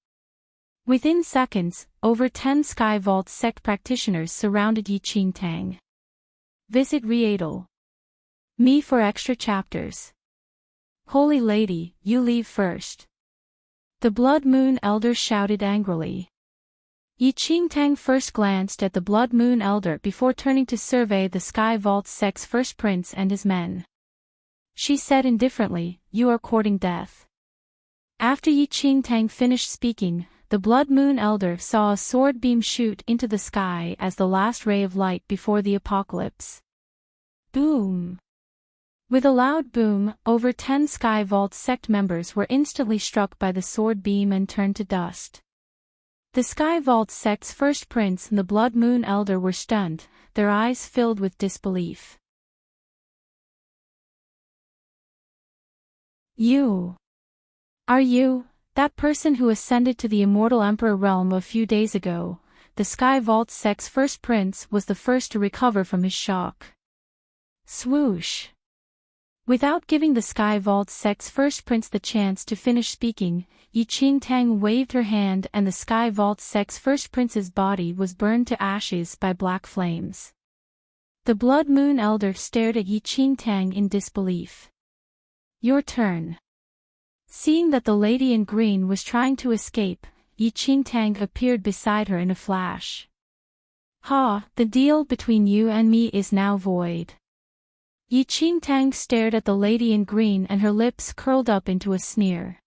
Within seconds, over 10 Sky Vault sect practitioners surrounded Yi Qingtang. Visit Readle. Me for extra chapters. Holy Lady, you leave first. The Blood Moon Elder shouted angrily. Yi Qingtang first glanced at the Blood Moon Elder before turning to survey the Sky Vault sect's first prince and his men. She said indifferently, you are courting death. After Yi Qingtang finished speaking, the Blood Moon Elder saw a sword beam shoot into the sky as the last ray of light before the apocalypse. Boom! With a loud boom, over 10 Sky Vault sect members were instantly struck by the sword beam and turned to dust. The Sky Vault sect's first prince and the Blood Moon Elder were stunned, their eyes filled with disbelief. Are you? That person who ascended to the immortal Emperor realm a few days ago, the Sky Vault Sect's first prince, was the first to recover from his shock. Swoosh. Without giving the Sky Vault Sect's first prince the chance to finish speaking, Enchanting waved her hand and the Sky Vault Sect's first prince's body was burned to ashes by black flames. The Blood Moon Elder stared at Enchanting in disbelief. Your turn. Seeing that the lady in green was trying to escape, Enchanting appeared beside her in a flash. Ha, the deal between you and me is now void. Enchanting stared at the lady in green and her lips curled up into a sneer.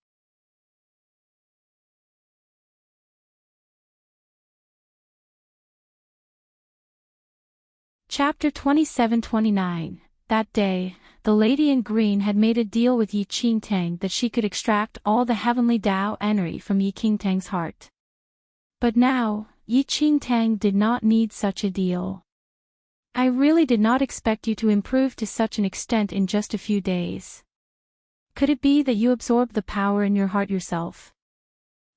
Chapter 27-29. That day, the lady in green had made a deal with Enchanting that she could extract all the heavenly Tao energy from Enchanting's heart. But now, Enchanting did not need such a deal. I really did not expect you to improve to such an extent in just a few days. Could it be that you absorbed the power in your heart yourself?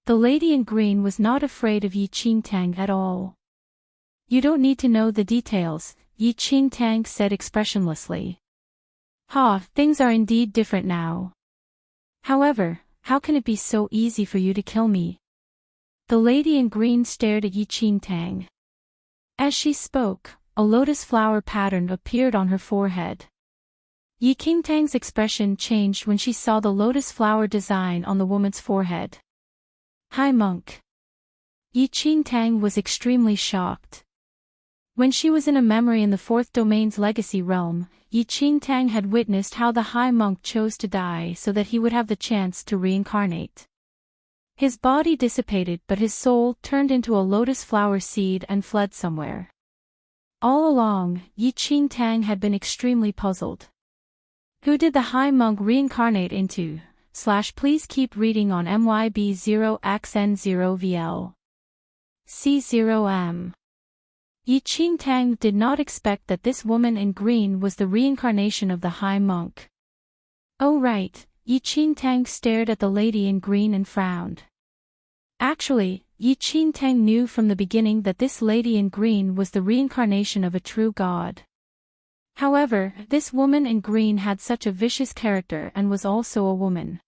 The lady in green was not afraid of Enchanting at all. You don't need to know the details, Enchanting said expressionlessly. Ha, things are indeed different now. However, how can it be so easy for you to kill me? The lady in green stared at Enchanting. As she spoke, a lotus flower pattern appeared on her forehead. Enchanting's expression changed when she saw the lotus flower design on the woman's forehead. High monk. Enchanting was extremely shocked. When she was in a memory in the fourth domain's legacy realm, Enchanting had witnessed how the high monk chose to die so that he would have the chance to reincarnate. His body dissipated but his soul turned into a lotus flower seed and fled somewhere. All along, Enchanting had been extremely puzzled. Who did the high monk reincarnate into? Please keep reading on MYB0XN0VL. C0M. Enchanting did not expect that this woman in green was the reincarnation of the high monk. Oh right, Enchanting stared at the lady in green and frowned. Actually, Enchanting knew from the beginning that this lady in green was the reincarnation of a true god. However, this woman in green had such a vicious character and was also a woman.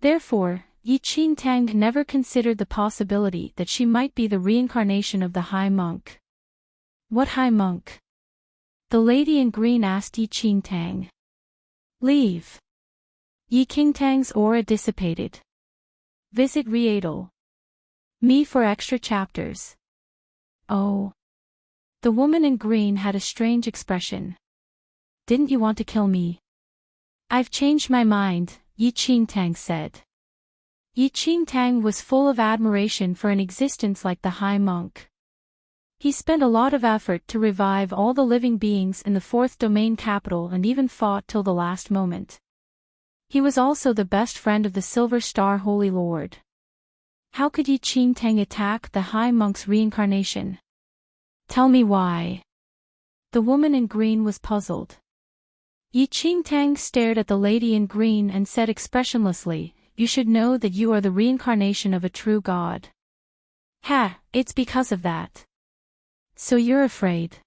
Therefore, Enchanting never considered the possibility that she might be the reincarnation of the high monk. What high monk? The lady in green asked Enchanting. Leave. Enchanting's aura dissipated. Visit Readle. Me for extra chapters. Oh. The woman in green had a strange expression. Didn't you want to kill me? I've changed my mind, Enchanting said. Enchanting was full of admiration for an existence like the high monk. He spent a lot of effort to revive all the living beings in the fourth domain capital and even fought till the last moment. He was also the best friend of the Silver Star Holy Lord. How could Enchanting attack the high monk's reincarnation? Tell me why. The woman in green was puzzled. Enchanting stared at the lady in green and said expressionlessly, You should know that you are the reincarnation of a true god. Ha, it's because of that. So you're afraid.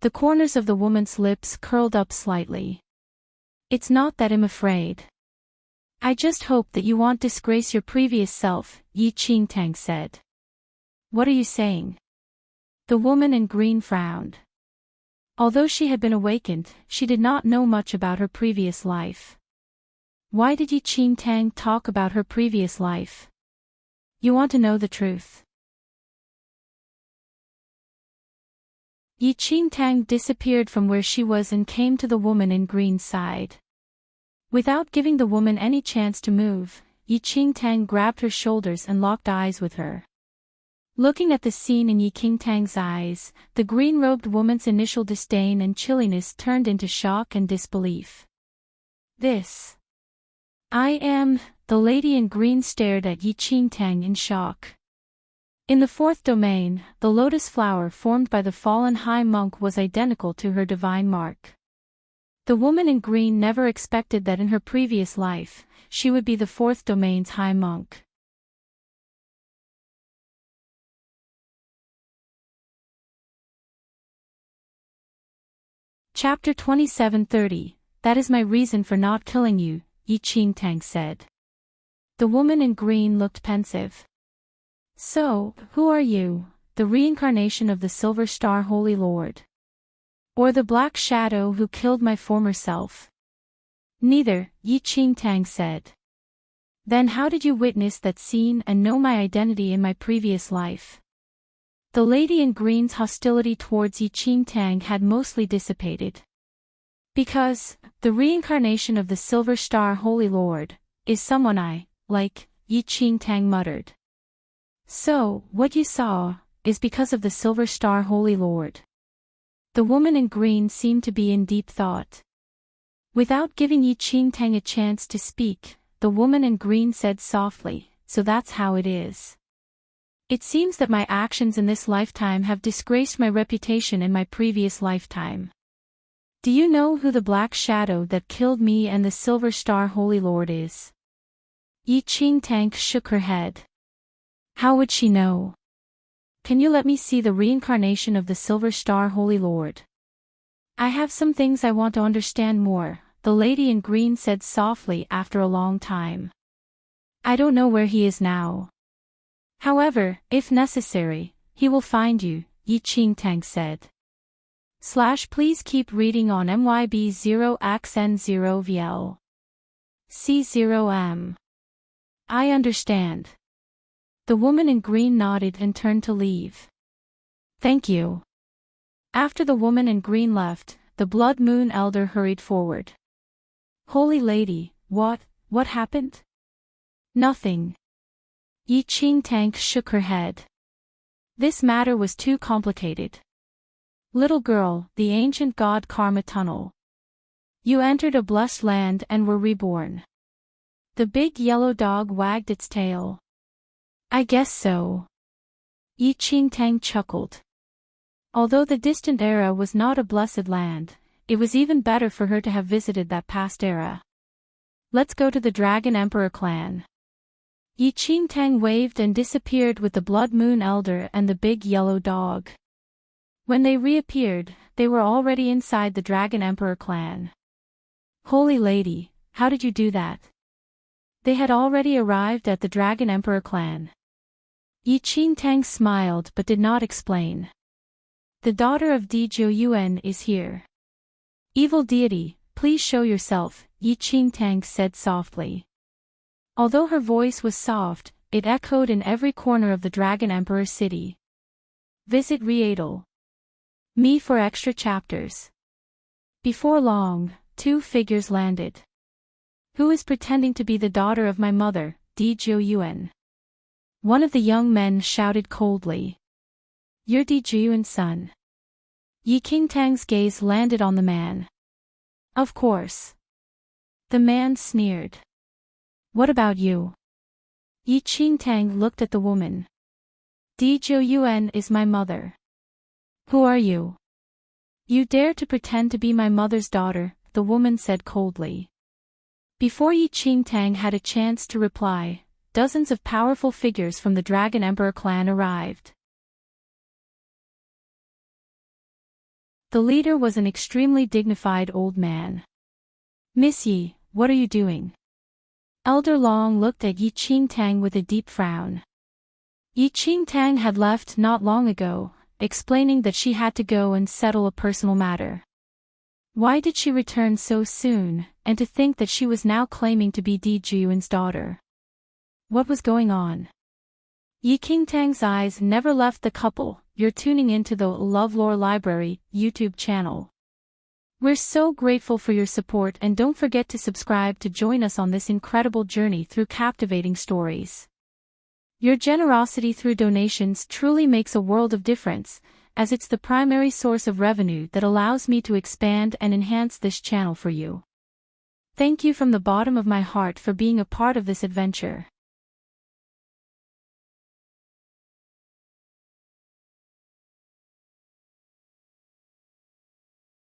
The corners of the woman's lips curled up slightly. It's not that I'm afraid. I just hope that you won't disgrace your previous self, Enchanting said. What are you saying? The woman in green frowned. Although she had been awakened, she did not know much about her previous life. Why did Enchanting talk about her previous life? You want to know the truth. Enchanting disappeared from where she was and came to the woman in green's side. Without giving the woman any chance to move, Enchanting grabbed her shoulders and locked eyes with her. Looking at the scene in Enchanting's eyes, the green-robed woman's initial disdain and chilliness turned into shock and disbelief. This. I am, the lady in green stared at Enchanting in shock. In the fourth domain, the lotus flower formed by the fallen high monk was identical to her divine mark. The woman in green never expected that in her previous life, she would be the fourth domain's high monk. Chapter 27:30. That is my reason for not killing you, Enchanting said. The woman in green looked pensive. So, who are you, the reincarnation of the Silver Star Holy Lord? Or the Black Shadow who killed my former self? Neither, Enchanting said. Then how did you witness that scene and know my identity in my previous life? The lady in green's hostility towards Enchanting had mostly dissipated. Because, the reincarnation of the Silver Star Holy Lord, is someone I, like, Enchanting muttered. So, what you saw, is because of the Silver Star Holy Lord. The woman in green seemed to be in deep thought. Without giving Enchanting a chance to speak, the woman in green said softly, so that's how it is. It seems that my actions in this lifetime have disgraced my reputation in my previous lifetime. Do you know who the Black Shadow that killed me and the Silver Star Holy Lord is? Enchanting shook her head. How would she know? Can you let me see the reincarnation of the Silver Star Holy Lord? I have some things I want to understand more, the lady in green said softly after a long time. I don't know where he is now. However, if necessary, he will find you, Enchanting said. Please keep reading on MYB0XN0VL. C0M. I understand. The woman in green nodded and turned to leave. Thank you. After the woman in green left, the Blood Moon Elder hurried forward. Holy Lady, what happened? Nothing. Enchanting shook her head. This matter was too complicated. Little girl, the ancient god Karma Tunnel. You entered a blessed land and were reborn. The big yellow dog wagged its tail. I guess so. Enchanting chuckled. Although the distant era was not a blessed land, it was even better for her to have visited that past era. Let's go to the Dragon Emperor clan. Enchanting waved and disappeared with the Blood Moon Elder and the big yellow dog. When they reappeared, they were already inside the Dragon Emperor clan. Holy Lady, how did you do that? They had already arrived at the Dragon Emperor clan. Enchanting smiled but did not explain. The daughter of Djouan is here. Evil deity, please show yourself, Enchanting said softly. Although her voice was soft, it echoed in every corner of the Dragon Emperor city. Visit Readel. Me for extra chapters. Before long, two figures landed. Who is pretending to be the daughter of my mother, Djouan? One of the young men shouted coldly. You're Djouan's son. Enchanting's gaze landed on the man. Of course. The man sneered. What about you? Enchanting looked at the woman. Djouan is my mother. Who are you? You dare to pretend to be my mother's daughter, the woman said coldly. Before Enchanting had a chance to reply, dozens of powerful figures from the Dragon Emperor clan arrived. The leader was an extremely dignified old man. Miss Yi, what are you doing? Elder Long looked at Enchanting with a deep frown. Enchanting had left not long ago, explaining that she had to go and settle a personal matter. Why did she return so soon, and to think that she was now claiming to be Djouan's daughter? What was going on? Enchanting's eyes never left the couple. You're tuning into the LoveLore Library YouTube channel. We're so grateful for your support and don't forget to subscribe to join us on this incredible journey through captivating stories. Your generosity through donations truly makes a world of difference, as it's the primary source of revenue that allows me to expand and enhance this channel for you. Thank you from the bottom of my heart for being a part of this adventure.